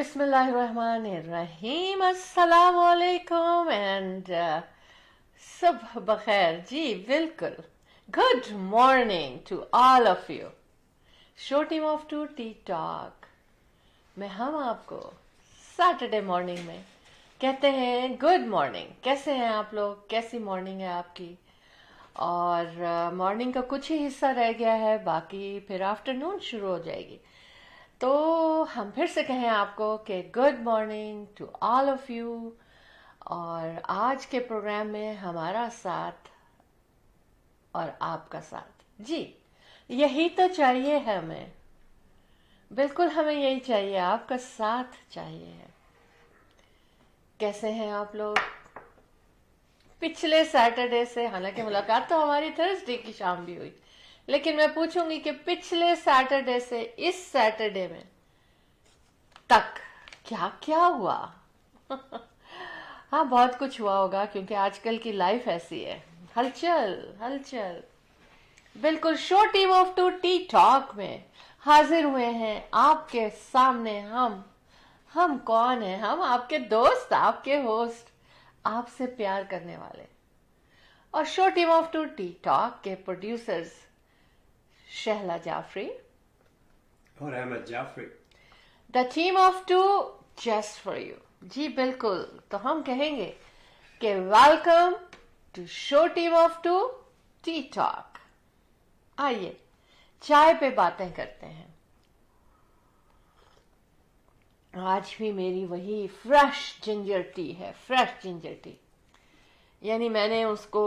बिस्मिल्लाहिर्रहमानिर्रहीम, अस्सलाम वालेकुम एंड सुबह बखैर। जी बिल्कुल, good morning to all of you. Show team of two tea talk में हम आपको सैटरडे मॉर्निंग में कहते हैं गुड मॉर्निंग। कैसे हैं आप लोग? कैसी मॉर्निंग है आपकी? और मॉर्निंग का कुछ ही हिस्सा रह गया है, बाकी फिर आफ्टरनून शुरू हो जाएगी। तो हम फिर से कहें आपको कि good morning to all of you. और आज के प्रोग्राम में हमारा साथ और आपका साथ, जी यही तो चाहिए हमें। बिल्कुल हमें यही चाहिए, आपका साथ चाहिए है। कैसे हैं आप लोग? पिछले सैटरडे से, हालांकि मुलाकात तो हमारी थर्सडे की शाम भी हुई, लेकिन मैं पूछूंगी कि पिछले सैटरडे से इस सैटरडे में तक क्या क्या हुआ? हाँ, बहुत कुछ हुआ होगा, क्योंकि आजकल की लाइफ ऐसी है, हलचल हलचल। बिल्कुल, show team of two tea talk में हाजिर हुए हैं आपके सामने हम कौन हैं? हम आपके दोस्त, आपके होस्ट, आपसे प्यार करने वाले। और show team of two tea talk के प्रोड्यूसर्स शहला जाफरी और Ahmed Jafri. The team of two just for you. जी बिल्कुल, तो हम कहेंगे कि welcome to show team of two tea talk. आइए चाय पे बातें करते हैं। आज भी मेरी वही फ्रेश जिंजर टी है, फ्रेश जिंजर टी, यानी मैंने उसको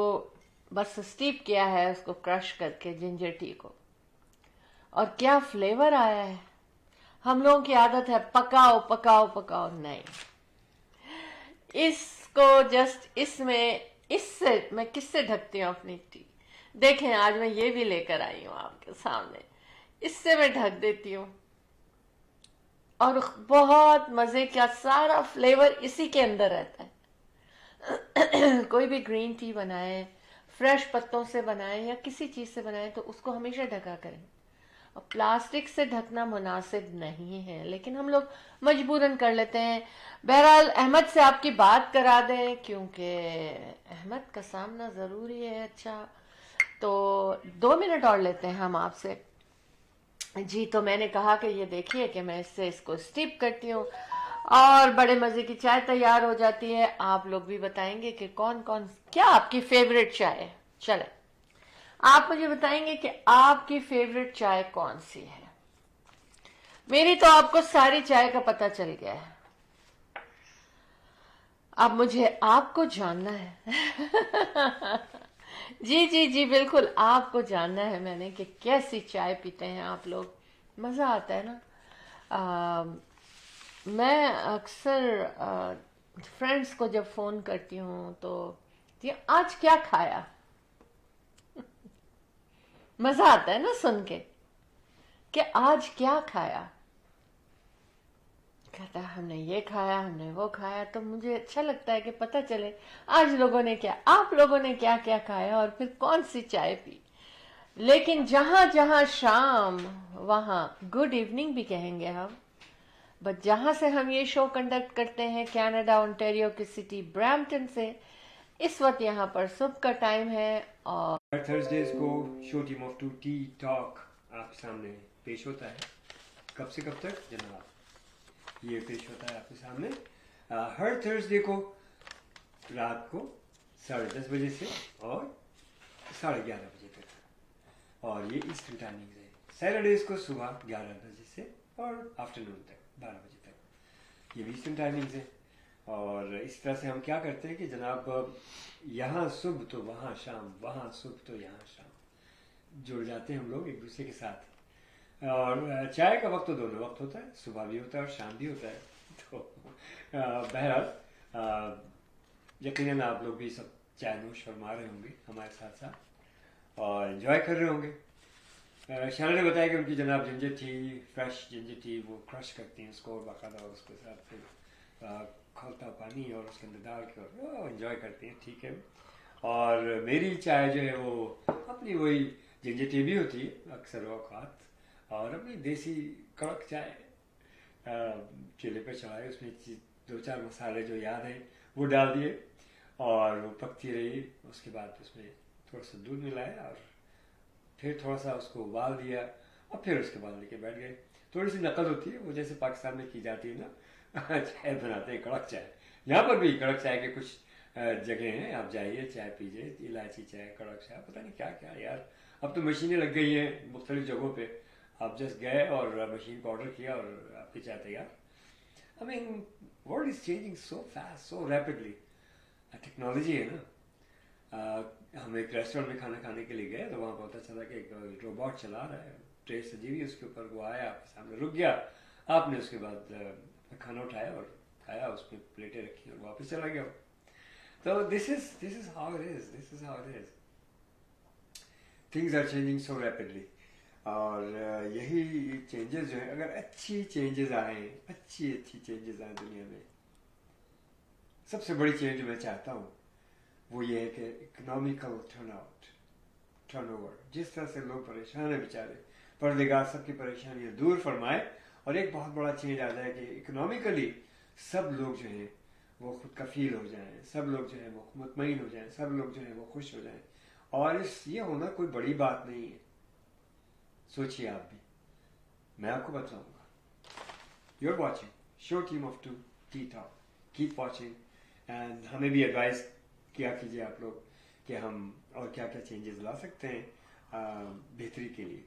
बस स्टीप किया है, उसको क्रश करके जिंजर टी को। और क्या फ्लेवर आया है! हम लोगों की आदत है पकाओ पकाओ पकाओ, नहीं, इसको जस्ट इससे मैं किससे ढकती हूँ अपनी टी? देखें, आज मैं ये भी लेकर आई हूँ आपके सामने, इससे मैं ढक देती हूँ और बहुत मजे का सारा फ्लेवर इसी के अंदर रहता है। कोई भी ग्रीन टी बनाए, फ्रेश पत्तों से बनाए या किसी चीज से बनाए, तो उसको हमेशा ढका करें। और प्लास्टिक से ढकना मुनासिब नहीं है, लेकिन हम लोग मजबूरन कर लेते हैं। बहरहाल अहमद से आपकी बात करा दें, क्योंकि अहमद का सामना जरूरी है। अच्छा, तो 2 मिनट और लेते हैं हम आपसे। जी, तो मैंने कहा कि ये देखिए कि मैं इसको स्टीप करती हूँ और बड़े मजे की चाय तैयार हो जाती है। आप लोग भी बताएंगे कि कौन कौन, क्या आपकी फेवरेट चाय है। चले, आप मुझे बताएंगे कि आपकी फेवरेट चाय कौन सी है। मेरी तो आपको सारी चाय का पता चल गया है, अब मुझे आपको जानना है। जी जी जी बिल्कुल, आपको जानना है मैंने कि कैसी चाय पीते हैं आप लोग। मजा आता है ना। मैं अक्सर फ्रेंड्स को जब फोन करती हूँ तो ये आज क्या खाया, मजा आता है ना सुन के कि आज क्या खाया। कहता है हमने ये खाया, हमने वो खाया, तो मुझे अच्छा लगता है कि पता चले आज लोगों ने क्या, आप लोगों ने क्या क्या खाया और फिर कौन सी चाय पी। लेकिन जहां जहां शाम, वहां गुड इवनिंग भी कहेंगे हम। बट जहां से हम ये शो कंडक्ट करते हैं, कनाडा ओंटारियो की सिटी ब्रैम्पटन से, इस वक्त यहाँ पर सुबह का टाइम है। और हर थर्सडेज को show team of two tea talk आपके सामने पेश होता है। कब से कब तक जनाब? ये पेश होता है आपके सामने हर थर्सडे को रात को 10:30 बजे से और 11:30 बजे तक, और ये ईस्टर्न टाइमिंग है। सैटरडेज को सुबह 11 बजे से और आफ्टरनून तक 12 बजे तक, ये भी ईस्टर्न टाइमिंग्स है। और इस तरह से हम क्या करते हैं कि जनाब यहाँ सुबह तो वहाँ शाम, वहाँ सुबह तो यहाँ शाम, जुड़ जाते हैं हम लोग एक दूसरे के साथ। और चाय का वक्त तो दोनों वक्त होता है, सुबह भी होता है और शाम भी होता है। तो बहरहाल यकीनन आप लोग भी सब चाय नोश फरमा रहे होंगे हमारे साथ साथ और एंजॉय कर रहे होंगे। शाना ने बताया कि उनकी जनाब ginger tea, fresh ginger tea, वो क्रश करती हैं उसको और बाकायदा उसके साथ फिर खौलता पानी और उसके अंदर डाल के एंजॉय करती हैं। ठीक है। और मेरी चाय जो है वो अपनी वही जिंजर टी भी होती है अक्सर औकात, और अपनी देसी कड़क चाय चूल्हे पे चढ़ाए, उसमें 2-4 मसाले जो याद हैं वो डाल दिए और वो पकती रही। उसके बाद उसमें थोड़ा सा दूध मिलाया और फिर थोड़ा सा उसको उबाल दिया और फिर उसके बाद लेके बैठ गए। थोड़ी सी नकल होती है वो, जैसे पाकिस्तान में की जाती है ना चाय बनाते हैं कड़क चाय, यहाँ पर भी कड़क चाय के कुछ जगह हैं, आप जाइए चाय पीजिए, इलायची चाय, कड़क चाय, पता नहीं क्या क्या यार। अब तो मशीनें लग गई हैं मुख्तलिफ जगहों पे, आप जस्ट गए और मशीन को ऑर्डर किया और आपकी चाय तैयार। I mean world is changing so fast, so rapidly. Technology है ना। हम एक रेस्टोरेंट में खाना खाने के लिए गए तो वहाँ पता चला कि एक रोबोट चला रहा है, ट्रे सजी हुई उसके ऊपर, वो आया आपके सामने रुक गया, आपने उसके बाद खाना उठाया और खाया, उसमें प्लेटें रखी और वापस चला गया। तो this is how it is, things are changing so rapidly. और यही चेंजेस जो है, अगर अच्छी चेंजेस आए, अच्छी चेंजेस आए दुनिया में, सबसे बड़ी चेंज जो मैं चाहता हूँ वो ये है कि इकोनॉमिकल टर्नओवर, जिस तरह से लोग परेशान हैं बेचारे, परवरदिगार सबकी परेशानियां दूर फरमाए और एक बहुत बड़ा चेंज आ जाए कि इकोनॉमिकली सब लोग जो हैं वो खुद कफील हो जाएं, सब लोग जो है वो मुतमईन हो जाएं, सब लोग जो है वो खुश हो जाएं। और ये होना कोई बड़ी बात नहीं है। सोचिए आप भी, मैं आपको बताऊंगा। You are watching show team of 2 tea talk, keep watching and हमें भी एडवाइस किया कीजिए आप लोग कि हम और क्या क्या चेंजेस ला सकते हैं बेहतरी के लिए।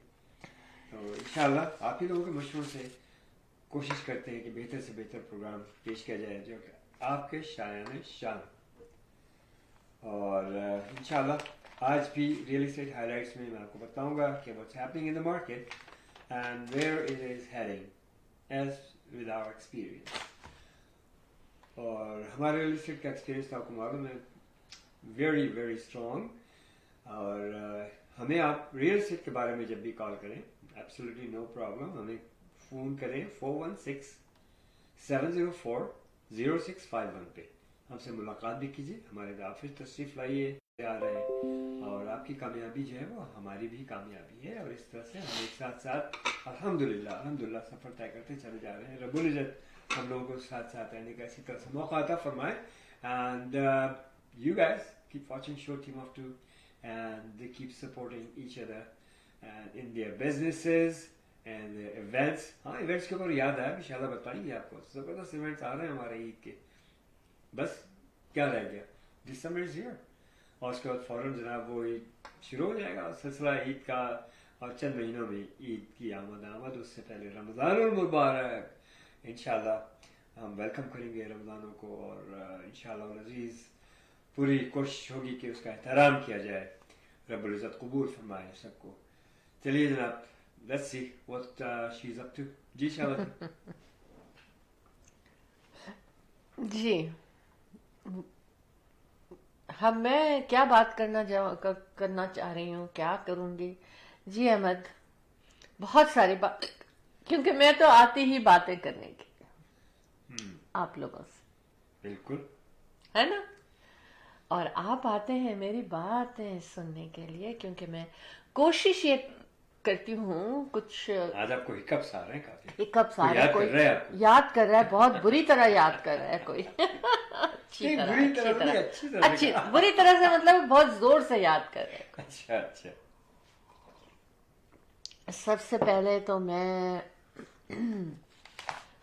तो इंशाल्लाह आप ही लोगों के मशवरों से कोशिश करते हैं कि बेहतर से बेहतर प्रोग्राम पेश किया जाए जो कि आपके शायान शान। और इंशाल्लाह आज भी रियल एस्टेट हाइलाइट्स में मैं आपको बताऊंगा कि what's happening in the market and where it is heading as with our experience. और हमारे रियल एस्टेट का एक्सपीरियंस तो आपको मालूम है, वेरी वेरी स्ट्रॉन्ग। और हमें आप रियल एस्टेट के बारे में जब भी कॉल करें, एब्सोल्युटली नो प्रॉब्लम, हमें फ़ोन करें 416-704-0651 पे, हमसे मुलाकात भी कीजिए, हमारे ऑफिस तशरीफ़ लाइए, आ रहे हैं। और आपकी कामयाबी जो है वो हमारी भी कामयाबी है। और इस तरह से हम एक साथ साथ अल्हम्दुलिल्लाह सफ़र तय करते चले जा रहे हैं। रब्बुल इज़्ज़त हम लोगों को साथ साथ रहने का इसी तरह से मौका अता फरमाए। And you guys keep watching Show Team of 2 and they keep supporting each other and in their businesses and their events. हाँ, events के ऊपर याद आया, इंशाल्लाह बताएंगे आपको। ज़बरदस्त events आ रहे हैं हमारे ईद के, बस क्या रह गया, December is here। और उसके बाद फौरन जनाब वो ईद शुरू हो जाएगा, सिलसिला ईद का। और चंद महीनों में ईद की आमद, उससे पहले रमज़ानुल मुबारक। इंशाल्लाह हम वेलकम करेंगे रमज़ानों को और इंशाल्लाह अज़ीज़ पूरी कोशिश होगी कि उसका एहतराम किया जाए। रब्बुल इज़्ज़त कबूल फरमाए सबको। चलिए जनाब, let's see what she is up to. जी शाबाश जी, मैं क्या बात करना चाह रही हूँ, क्या करूँगी। जी अहमद, बहुत सारी बात, क्योंकि मैं तो आती ही बातें करने की आप लोगों से, बिल्कुल है ना। और आप आते हैं मेरी बातें सुनने के लिए, क्योंकि मैं कोशिश ये करती हूँ कुछ। आज आपको हिकअप्स आ रहे हैं काफी, हिकअप्स आ रहे हैं, कोई याद कर रहा है, बहुत बुरी तरह याद कर रहा है कोई। अच्छी तरह बुरी तरह से मतलब बहुत जोर से याद कर रहे हैं। अच्छा। सबसे पहले तो मैं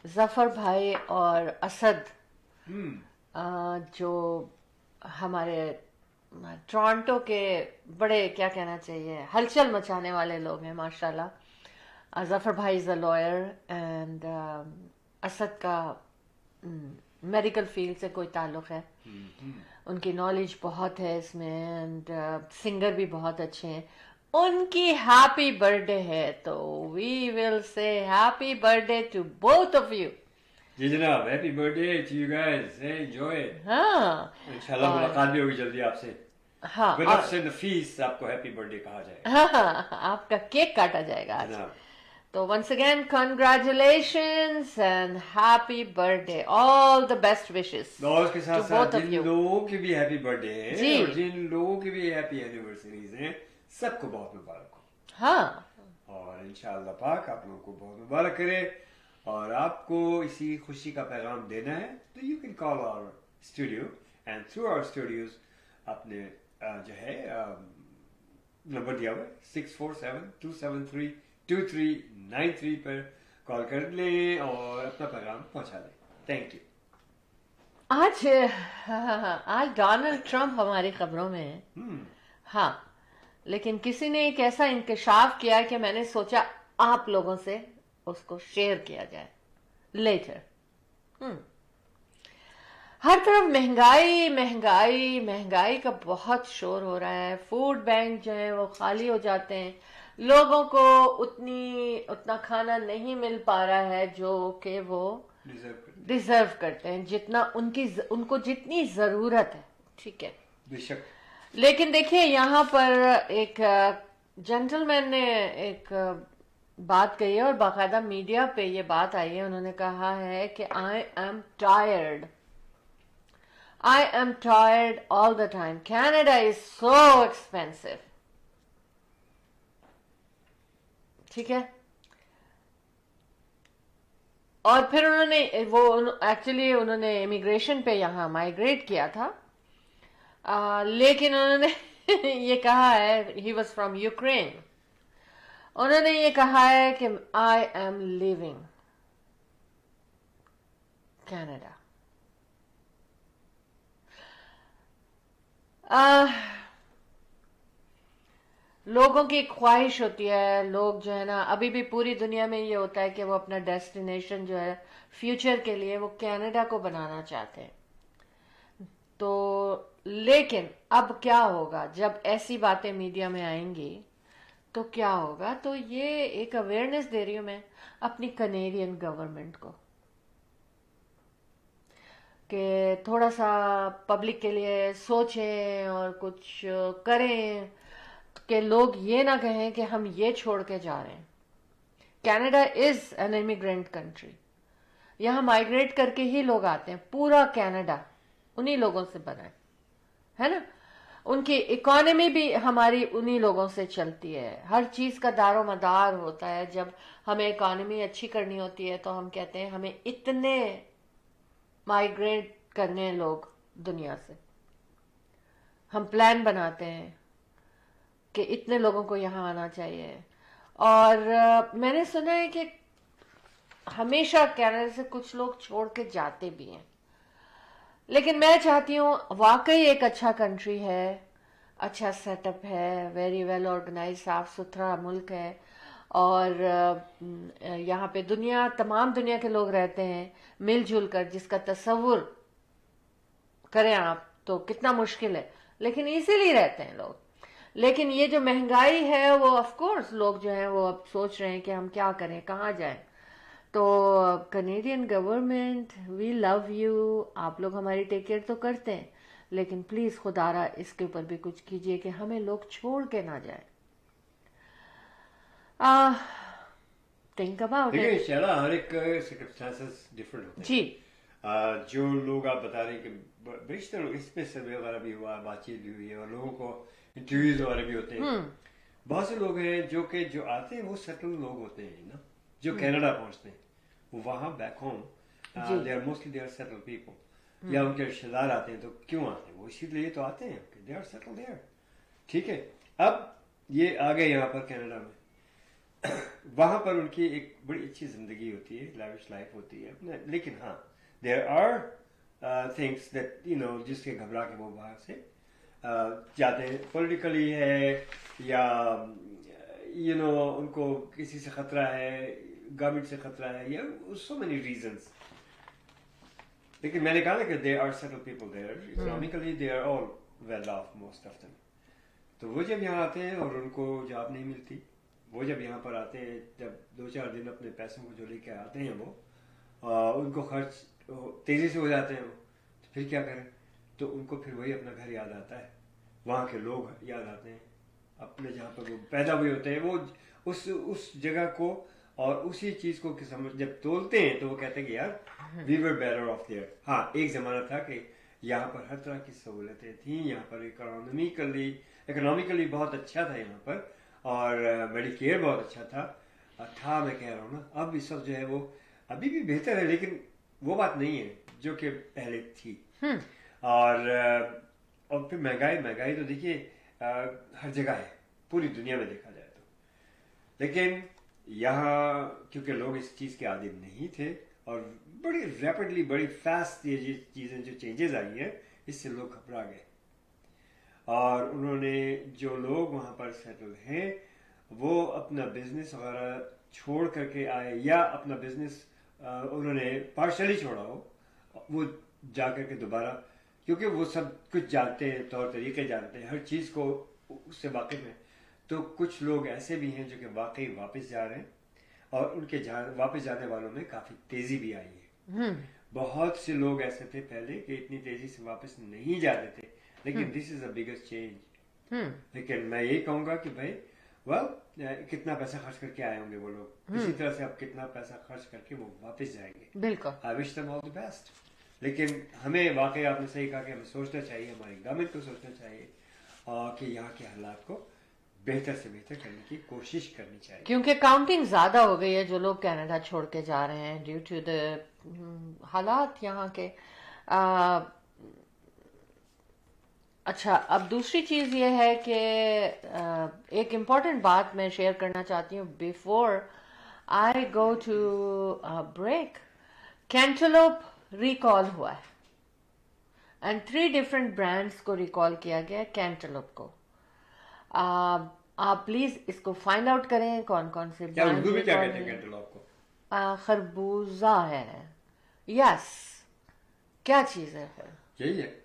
जफर भाई और असद, जो हमारे टोरंटो के बड़े, क्या कहना चाहिए, हलचल मचाने वाले लोग हैं माशाल्लाह। जफर भाई is a lawyer and Asad का मेडिकल फील्ड से कोई ताल्लुक़ है। उनकी नॉलेज बहुत है इसमें एंड सिंगर भी बहुत अच्छे हैं। उनकी हैप्पी बर्थडे है, तो we will say happy birthday to both of you. जी जनाब, happy birthday to you guys, enjoy. हाँ, इंशाल्लाह मुलाकात भी होगी जल्दी आपसे। हाँ, with us in the fees आपको हैप्पी बर्थडे कहा जाएगा। हाँ, आपका केक काटा जाएगा आज। तो once again congratulations and happy birthday, all the best wishes और उसके साथ to साथ both of जिन you। लोगों की भी हैप्पी बर्थडे है जी। और जिन लोगों की भी हैप्पी एनिवर्सरीज हैं, सबको बहुत मुबारक हो। हाँ, और इंशाअल्लाह पाक आप लोगों को बहुत मुबारक करे। اور آپ کو اسی خوشی کا پیغام دینا ہے تو you can call our studio and through our studios اپنے جو ہے نمبر دیا ہوا ہے 647-273-2393 پر کال کر لیں اور اپنا پیغام پہنچا دیں. Thank you. آج ڈونلڈ ٹرمپ ہماری خبروں میں ہے. ہاں لیکن کسی نے ایک ایسا انکشاف کیا کہ میں نے سوچا آپ لوگوں سے اس کو شیئر کیا جائے لیٹر. ہر طرف مہنگائی مہنگائی مہنگائی کا بہت شور ہو رہا ہے. فوڈ بینک جو ہیں وہ خالی ہو جاتے ہیں. لوگوں کو اتنا کھانا نہیں مل پا رہا ہے جو کہ وہ ڈیزرو کرتے ہیں, جتنا ان کو جتنی ضرورت ہے. ٹھیک ہے, بے شک. لیکن دیکھیے یہاں پر ایک جینٹل مین نے ایک بات کہی ہے اور باقاعدہ میڈیا پہ یہ بات آئی ہے. انہوں نے کہا ہے کہ I am tired all the time. Canada is so expensive. ٹھیک ہے, اور پھر انہوں نے امیگریشن پہ یہاں مائیگریٹ کیا تھا, لیکن انہوں نے یہ کہا ہے, ہی واز فرام یوکرین, انہوں نے یہ کہا ہے کہ I am leaving Canada. لوگوں کی ایک خواہش ہوتی ہے, لوگ جو ہے نا ابھی بھی پوری دنیا میں یہ ہوتا ہے کہ وہ اپنا ڈیسٹینیشن جو ہے فیوچر کے لیے وہ کینیڈا کو بنانا چاہتے ہیں. تو لیکن اب کیا ہوگا جب ایسی باتیں میڈیا میں آئیں گی تو کیا ہوگا؟ تو یہ ایک اویئرنیس دے رہی ہوں میں اپنی کینیڈین گورنمنٹ کو کہ تھوڑا سا پبلک کے لیے سوچیں اور کچھ کریں کہ لوگ یہ نہ کہیں کہ ہم یہ چھوڑ کے جا رہے ہیں. Canada is an immigrant country. یہاں مائیگریٹ کر کے ہی لوگ آتے ہیں. پورا کینیڈا انہی لوگوں سے بنا ہے نا. ان کی اکانومی بھی ہماری انہی لوگوں سے چلتی ہے. ہر چیز کا دار و مدار ہوتا ہے. جب ہمیں اکانومی اچھی کرنی ہوتی ہے تو ہم کہتے ہیں ہمیں اتنے مائیگریٹ کرنے لوگ دنیا سے. ہم پلان بناتے ہیں کہ اتنے لوگوں کو یہاں آنا چاہیے. اور میں نے سنا ہے کہ ہمیشہ کینیڈا سے کچھ لوگ چھوڑ کے جاتے بھی ہیں. لیکن میں چاہتی ہوں واقعی ایک اچھا کنٹری ہے, اچھا سیٹ اپ ہے, ویری ویل آرگنائز, صاف ستھرا ملک ہے, اور یہاں پہ تمام دنیا کے لوگ رہتے ہیں مل جل کر, جس کا تصور کریں آپ تو کتنا مشکل ہے, لیکن ایزیلی رہتے ہیں لوگ. لیکن یہ جو مہنگائی ہے وہ آف کورس لوگ جو ہیں وہ اب سوچ رہے ہیں کہ ہم کیا کریں, کہاں جائیں. تو Canadian government we love you, آپ لوگ ہماری ٹیک کیئر تو کرتے ہیں, لیکن پلیز خدا را اس کے اوپر بھی کچھ کیجئے کہ ہمیں لوگ چھوڑ کے نہ جائیں. تھنک اباؤٹ دیکھیں اٹ. شیلا, ہر ایک سرکمسٹانسز ڈفرینٹ ہوتے ہیں. جی جو لوگ آپ بتا رہے ہیں کہ بیشتر لوگ اس میں سروے وغیرہ بھی ہوا, بات چیت بھی ہوئی ہے, اور لوگوں کو انٹرویوز وغیرہ بھی ہوتے ہیں. بہت سے لوگ ہیں جو آتے ہیں وہ سیٹل لوگ ہوتے ہیں نا, جو کینیڈا پہنچتے ہیں وہ وہاں back home they are mostly they are settled people, یا ان کے رشتے دار آتے ہیں. تو کیوں آتے ہیں وہ؟ اسی لیے تو آتے ہیں کہ دے آر سیٹل دیئر. ٹھیک ہے, اب یہ آ گئے یہاں پر کینیڈا میں, وہاں پر ان کی ایک بڑی اچھی زندگی ہوتی ہے, لیوش لائف ہوتی ہے, لیکن ہاں there are things that you know جس کے گھبرا کے وہ باہر سے جاتے ہیں. پولیٹیکلی ہے یا یو نو ان کو کسی سے خطرہ ہے, گورنمنٹ سے خطرہ ہے, یا سو مینی ریزنس. لیکن میں نے کہا نا کہ they are settled people there, economically they are all well off most of them. تو وہ جب یہاں آتے ہیں اور ان کو جاب نہیں ملتی, وہ جب یہاں پر آتے ہیں, جب 2-4 دن اپنے پیسوں کو جو لے کے آتے ہیں وہ ان کو خرچ تیزی سے ہو جاتے ہیں, تو پھر کیا کریں؟ تو ان کو پھر وہی اپنا گھر یاد آتا ہے, وہاں کے لوگ یاد آتے ہیں, اپنے جہاں پر وہ پیدا ہوئے ہوتے ہیں, وہ اس جگہ کو اور اسی چیز کو جب تولتے ہیں تو وہ کہتے ہیں کہ یار وی ور بیٹر آف دیئر. ہاں ایک زمانہ تھا کہ یہاں پر ہر طرح کی سہولتیں تھیں, یہاں پر اکنامیکلی بہت اچھا تھا یہاں پر, اور میڈیکیئر بہت اچھا تھا. میں کہہ رہا ہوں نا, اب اس وقت جو ہے وہ अभी भी बेहतर है, लेकिन वो बात नहीं है जो कि पहले थी। और फिर महंगाई तो देखिए हर जगह है, पूरी दुनिया में देखा जाए तो। लेकिन यहाँ क्योंकि लोग इस चीज़ के आदी नहीं थे और बड़ी रैपिडली बड़ी फास्ट ये चीज़ें जो चेंजेस आई हैं, इससे लोग घबरा गए और उन्होंने जो लोग वहाँ पर सेटल हैं वो अपना बिजनेस वगैरह छोड़ करके आए या अपना बिजनेस उन्होंने पार्शली छोड़ा हो, वो जा करके दोबारा, क्योंकि वो सब कुछ जानते हैं, तौर तरीके जानते हैं, हर चीज़ को उससे वाकिफ हैं। तो कुछ लोग ऐसे भी हैं जो कि वाकई वापस जा रहे हैं और उनके वापस जाने वालों में काफ़ी तेज़ी भी आई है। बहुत से लोग ऐसे थे पहले कि इतनी तेज़ी से वापस नहीं जाते थे, लेकिन this is the biggest change. लेकिन मैं यही कहूँगा कि भाई कितना पैसा खर्च करके आए होंगे वो लोग, इसी तरह से अब कितना पैसा खर्च करके वो वापस जाएंगे। बिल्कुल, I wish them all the best. लेकिन हमें वाकई आपने सही कहा कि हमें सोचना चाहिए, हमारी गवर्नमेंट को सोचना चाहिए कि यहाँ के हालात को बेहतर से बेहतर करने की कोशिश करनी चाहिए, क्योंकि काउंटिंग ज्यादा हो गई है जो लोग कनाडा छोड़ के जा रहे हैं ड्यू टू द हालात यहाँ के। अच्छा, अब दूसरी चीज ये है कि एक इम्पॉर्टेंट बात मैं शेयर करना चाहती हूँ before I go to break. Cantaloupe recall हुआ है एंड 3 डिफरेंट ब्रांड्स को रिकॉल किया गया है कैंटलोप को। आप प्लीज इसको फाइंड आउट करें कौन कौन से क्या उर्दू में क्या कहते हैं कैंटलोप को? खरबूजा है। यस, क्या चीज है फिर? यही है।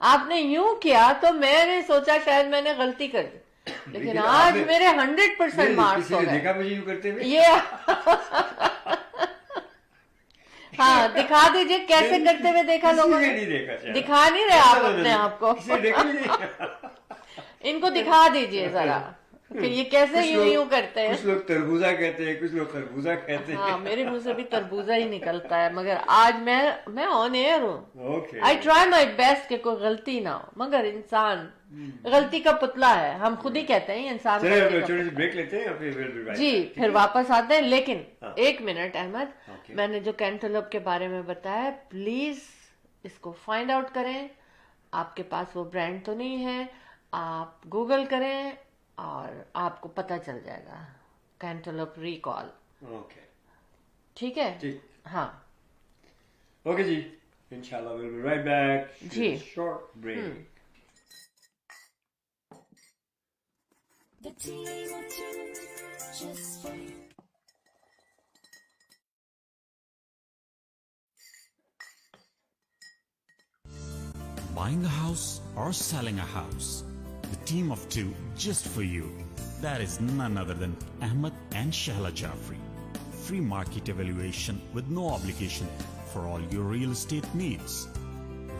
आपने यूं किया तो मैंने सोचा शायद मैंने गलती कर दी, लेकिन आज मेरे 100% मार्क्स हो गए। देखा मुझे यूं करते हुए? ये हाँ, दिखा दीजिए कैसे करते हुए देखा लोगों ने। नहीं देखा, दिखा नहीं रहे आप अपने आप को। नहीं। इनको दिखा दीजिए जरा कि ये कैसे यूं करते हैं। कुछ लोग तरबूजा कहते हैं, कुछ लोग खरबूजा कहते हैं। हाँ, मेरे मुंह से भी तरबूजा ही निकलता है, मगर आज मैं ऑन एयर हूँ। आई ट्राई माई बेस्ट कि कोई गलती ना हो, मगर इंसान गलती का पुतला है, हम खुद ही कहते हैं इंसान। छोटे से ब्रेक लेते हैं फिर जी, फिर वापस आते हैं। लेकिन 1 मिनट अहमद, मैंने जो कैंटलोप के बारे में बताया, प्लीज इसको फाइंड आउट करें। आपके पास वो ब्रांड तो नहीं है, आप गूगल करें और आपको पता चल जाएगा कैंटलोप रिकॉल। ओके, ठीक है? ठीक, हाँ, ओके जी, इंशाल्लाह we'll be right back. Ji, short break. The team of 2 just for you. Buying a house or selling a house, the team of 2 just for you. That is none other than Ahmed and Shahla Jafri. Free market evaluation with no obligation for all your real estate needs.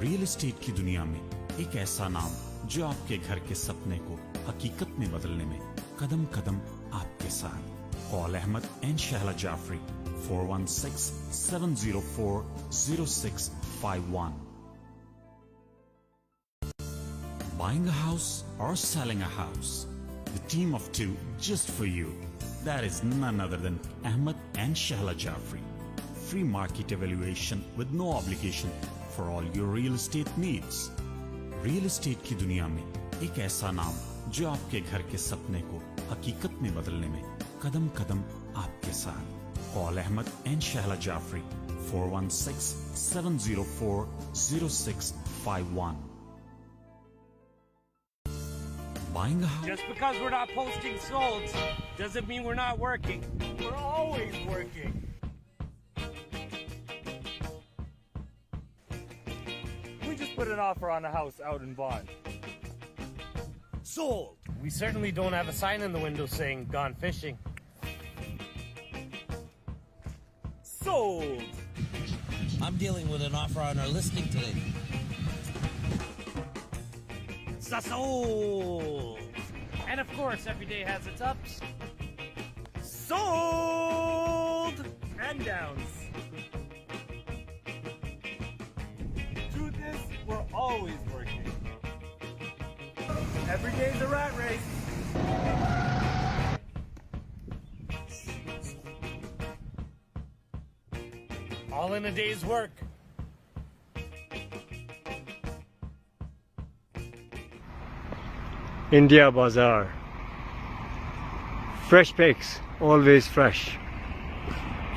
Real estate की दुनिया में एक ऐसा नाम जो आपके घर के सपने को हकीकत में बदलने में कदम कदम आपके साथ। Call Ahmed and Shahla Jafri 416-704-0651. Buying a house or selling a house, the team of 2 just for you. That is none other than Ahmed and Shahla Jafri. Free market evaluation with no obligation for all your real estate needs. Real estate की दुनिया में एक ऐसा नाम जो आपके घर के सपने को हकीकत में बदलने में कदम कदम आपके साथ। Call Ahmed and Shahla Jafri 416-704-0651. Buying a house. Just because we're not posting solds doesn't mean we're not working. We're always working. We just put an offer on a house out in Vaughan. Sold. We certainly don't have a sign in the window saying gone fishing. Sold. I'm dealing with an offer on our listing today. Sold. And of course, every day has its ups. Sold. And downs. Truth is, we're always working. Every day's a rat race. all in a day's work. India Bazaar. Fresh picks, always fresh.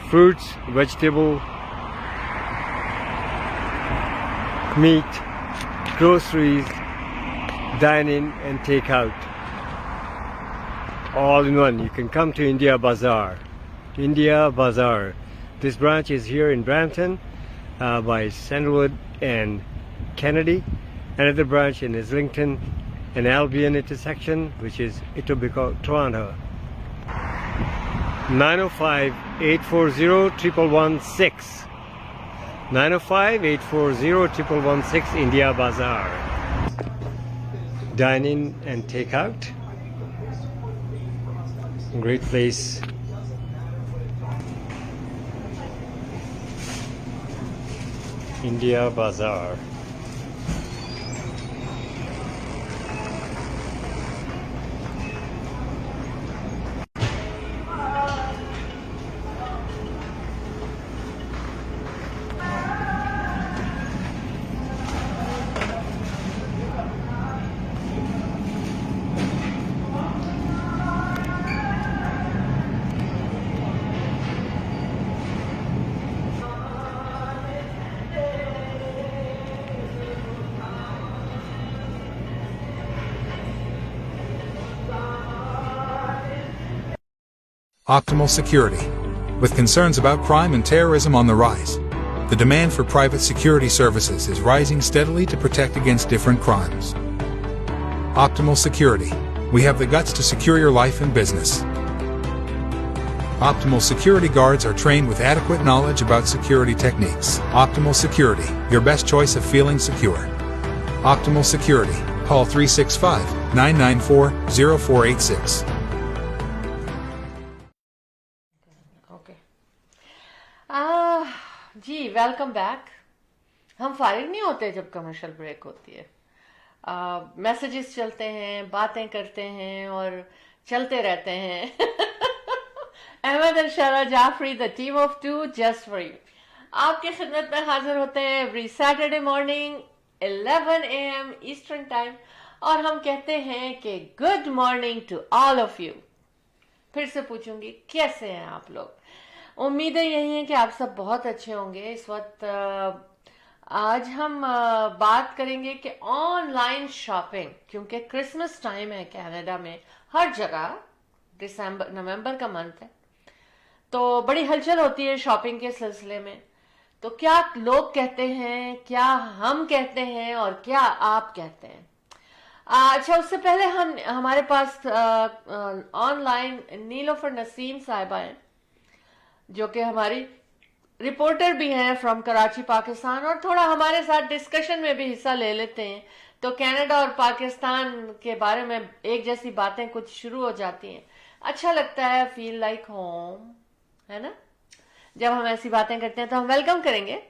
Fruits, vegetable, meat, groceries, dine in and take out. All in one. You can come to India Bazaar. India Bazaar. This branch is here in Brampton by Sandalwood and Kennedy. Another branch in Islington and Albion intersection, which is Etobicoke, Toronto. 905-840-1116. 905-840-1116 India Bazaar. Dine in and take out. Great place. India Bazaar. Optimal Security. With concerns about crime and terrorism on the rise, the demand for private security services is rising steadily to protect against different crimes. Optimal Security. We have the guts to secure your life and business. Optimal Security guards are trained with adequate knowledge about security techniques. Optimal Security, your best choice of feeling secure. Optimal Security. Call 365-994-0486. Ji welcome back. हम फारिग नहीं होते जब commercial break होती है. Messages चलते हैं, बातें करते हैं और चलते रहते हैं. Ahmed and Shehla Jafri, the team of two, just for you, आपके खिदमत में हाजिर होते हैं every Saturday morning 11 AM eastern time, और हम कहते हैं कि good morning to all of you. फिर से पूछूंगी कैसे हैं आप लोग. उम्मीदें यही हैं कि आप सब बहुत अच्छे होंगे. इस वक्त आज हम बात करेंगे कि ऑनलाइन शॉपिंग, क्योंकि क्रिसमस टाइम है कनाडा में, हर जगह नवंबर का मंथ है, तो बड़ी हलचल होती है शॉपिंग के सिलसिले में. तो क्या लोग कहते हैं, क्या हम कहते हैं और क्या आप कहते हैं. अच्छा, उससे पहले हमारे पास ऑनलाइन नीलोफर नसीम साहिबा हैं, जो कि हमारी रिपोर्टर भी हैं फ्रॉम कराची पाकिस्तान, और थोड़ा हमारे साथ डिस्कशन में भी हिस्सा ले लेते हैं. तो कनाडा और पाकिस्तान के बारे में एक जैसी बातें कुछ शुरू हो जाती हैं. अच्छा लगता है, फील लाइक होम, है ना. जब हम ऐसी बातें करते हैं तो हम वेलकम करेंगे.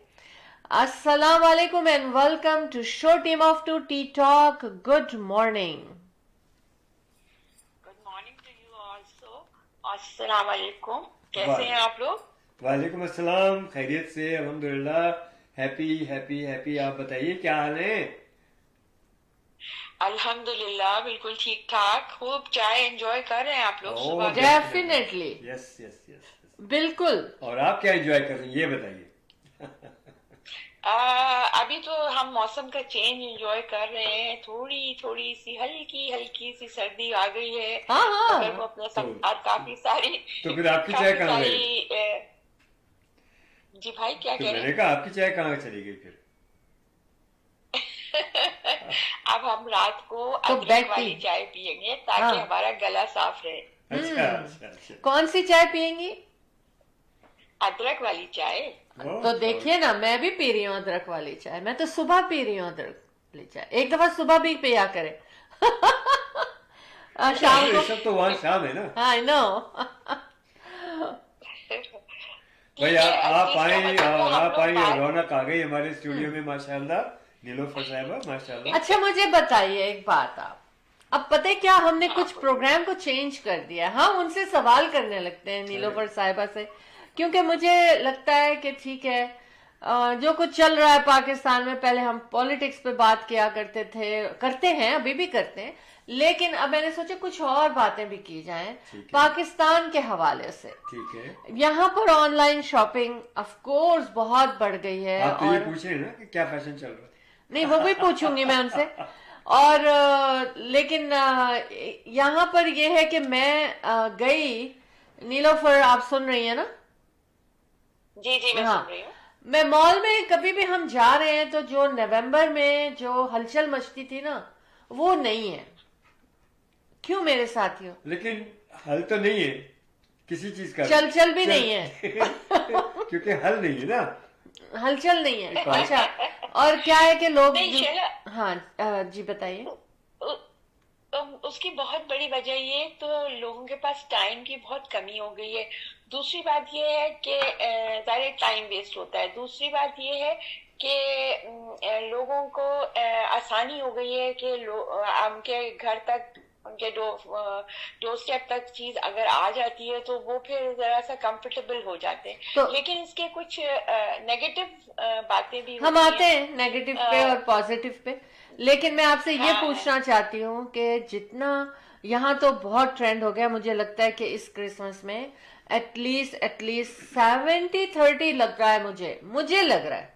अस्सलाम वालेकुम and welcome to show team of two tea talk. Good morning. Good morning to you also. अस्सलाम वालेकुम. कैसे हैं आप लोग? वालेकुम अस्सलाम. खैरियत से, अल्हम्दुलिल्लाह. Happy happy happy. आप बताइए क्या हाल है? अल्हम्दुलिल्लाह बिल्कुल ठीक ठाक. खूब चाय एंजॉय कर रहे हैं आप लोग सुबह. डेफिनेटली. Yes yes yes. बिल्कुल. और आप क्या एंजॉय कर रहे हैं ये बताइए. अभी तो हम मौसम का चेंज एंजॉय कर रहे हैं. थोड़ी थोड़ी सी हल्की सी सर्दी आ गई है. हाँ. को अपने साथ काफी सारी. तो फिर आपकी चाय कहाँ गई? जी भाई क्या कह रहे हैं? मैंने कहा आपकी चाय कहाँ चली गई फिर? अब हम रात को अदरक वाली चाय पियेंगे ताकि हमारा गला साफ रहे. अच्छा अच्छा अच्छा. कौन सी चाय पियेंगी? अदरक वाली चाय. तो देखिए ना, मैं भी पी रही हूँ अदरक वाली चाय. मैं तो सुबह पी रही हूँ अदरक वाली चाय. एक दफा सुबह भी पिया करें. शाम को. सब तो वहाँ शाम है ना. I know. भाई आप आए और आप आई और रौनक आ गई हमारे स्टूडियो में माशाल्लाह. नीलोफर साहिबा माशाल्लाह. अच्छा मुझे बताइए एक बात. आप अब पता है क्या, हमने कुछ प्रोग्राम को चेंज कर दिया. हम उनसे सवाल करने लगते हैं नीलोफर साहिबा से کیونکہ مجھے لگتا ہے کہ ٹھیک ہے جو کچھ چل رہا ہے پاکستان میں، پہلے ہم پالیٹکس پہ بات کیا کرتے تھے، کرتے ہیں، ابھی بھی کرتے ہیں، لیکن اب میں نے سوچا کچھ اور باتیں بھی کی جائیں پاکستان کے حوالے سے. ٹھیک ہے. یہاں پر online shopping of course بہت بڑھ گئی ہے. آپ تو یہ پوچھ رہے ہیں نا کہ کیا فیشن چل رہا ہے. نہیں وہ بھی پوچھوں گی میں ان سے. اور لیکن یہاں پر یہ ہے کہ میں گئی نیلوفر، آپ سن رہی ہیں نا؟ جی جی میں سن رہی ہوں. میں مال میں کبھی بھی ہم جا رہے ہیں تو جو نومبر میں جو ہلچل مچتی تھی نا وہ نہیں ہے. کیوں میرے ساتھیوں؟ لیکن حل تو نہیں ہے کسی چیز کا، چل بھی نہیں ہے کیونکہ حل نہیں ہے نا، ہلچل نہیں ہے. اچھا اور کیا ہے کہ لوگ ہاں جی بتائیے. اس کی بہت بڑی وجہ یہ تو لوگوں کے پاس ٹائم کی بہت کمی ہو گئی ہے. دوسری بات یہ ہے کہ ظاہر ٹائم ویسٹ ہوتا ہے. دوسری بات یہ ہے کہ لوگوں کو آسانی ہو گئی ہے کہ ان کے گھر تک، ان کے ڈور اسٹیپ تک چیز اگر آ جاتی ہے تو وہ پھر ذرا سا کمفرٹیبل ہو جاتے ہیں. لیکن اس کے کچھ نیگیٹو باتیں بھی ہم آتے ہیں نیگیٹو پہ اور پازیٹو پہ. لیکن میں آپ سے یہ پوچھنا چاہتی ہوں کہ جتنا یہاں تو بہت ٹرینڈ ہو گیا، مجھے لگتا ہے کہ اس کرسمس میں ایٹ لیسٹ 70-30 لگ رہا ہے. مجھے لگ رہا ہے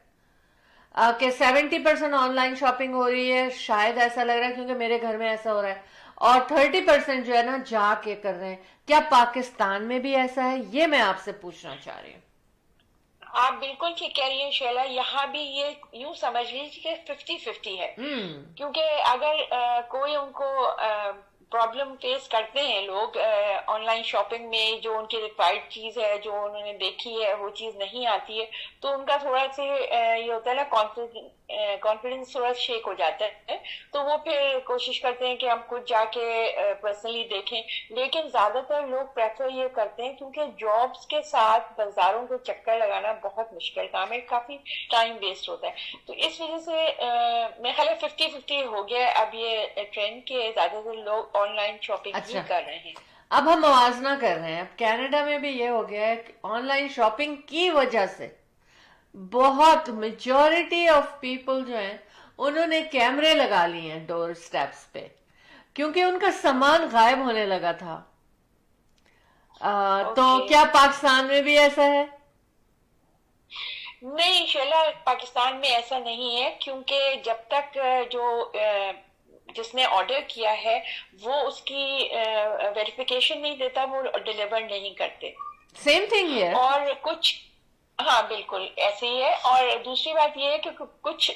کہ 70% آن لائن شاپنگ ہو رہی ہے. شاید ایسا لگ رہا ہے کیونکہ میرے گھر میں ایسا ہو رہا ہے. اور 30% جو ہے نا جا کے کر رہے ہیں. کیا پاکستان میں بھی ایسا ہے؟ یہ میں آپ سے پوچھنا چاہ رہی ہوں. آپ بالکل ٹھیک کہہ رہی ہیں شیلا. یہاں بھی یہ یوں سمجھ لیجیے کہ 50-50 ہے. کیونکہ اگر کوئی ان کو پرابلم فیس کرتے ہیں لوگ آن لائن شاپنگ میں، جو ان کی ریکوائرڈ چیز ہے، جو انہوں نے دیکھی ہے وہ چیز نہیں آتی ہے، تو ان کا تھوڑا سا یہ ہوتا ہے نا کانفیڈنس تھوڑا شیک ہو جاتا ہے. تو وہ پھر کوشش کرتے ہیں کہ ہم خود جا کے پرسنلی دیکھیں. لیکن زیادہ تر لوگ پریفر یہ کرتے ہیں کیونکہ جابس کے ساتھ بازاروں کو چکر لگانا بہت مشکل کام ہے، کافی ٹائم ویسٹ ہوتا ہے. تو اس وجہ سے میرے خیال ہے 50-50 ہو گیا اب یہ ٹرینڈ کہ زیادہ تر لوگ آن لائن شاپنگ ہی کر رہے ہیں. اب ہم موازنہ کر رہے ہیں. اب کینیڈا میں بھی یہ ہو گیا ہے کہ آن لائن شاپنگ کی وجہ سے بہت میجورٹی آف پیپل جو ہیں انہوں نے کیمرے لگا لیے ہیں ڈور سٹیپس پہ، کیونکہ ان کا سامان غائب ہونے لگا تھا. تو کیا پاکستان میں بھی ایسا ہے؟ نہیں شیلا، پاکستان میں ایسا نہیں ہے، کیونکہ جب تک جس نے آرڈر کیا ہے وہ اس کی ویریفیکیشن نہیں دیتا وہ ڈیلیور نہیں کرتے. سیم تھنگ ہے. اور کچھ ہاں بالکل ایسے ہی ہے. اور دوسری بات یہ ہے کہ کچھ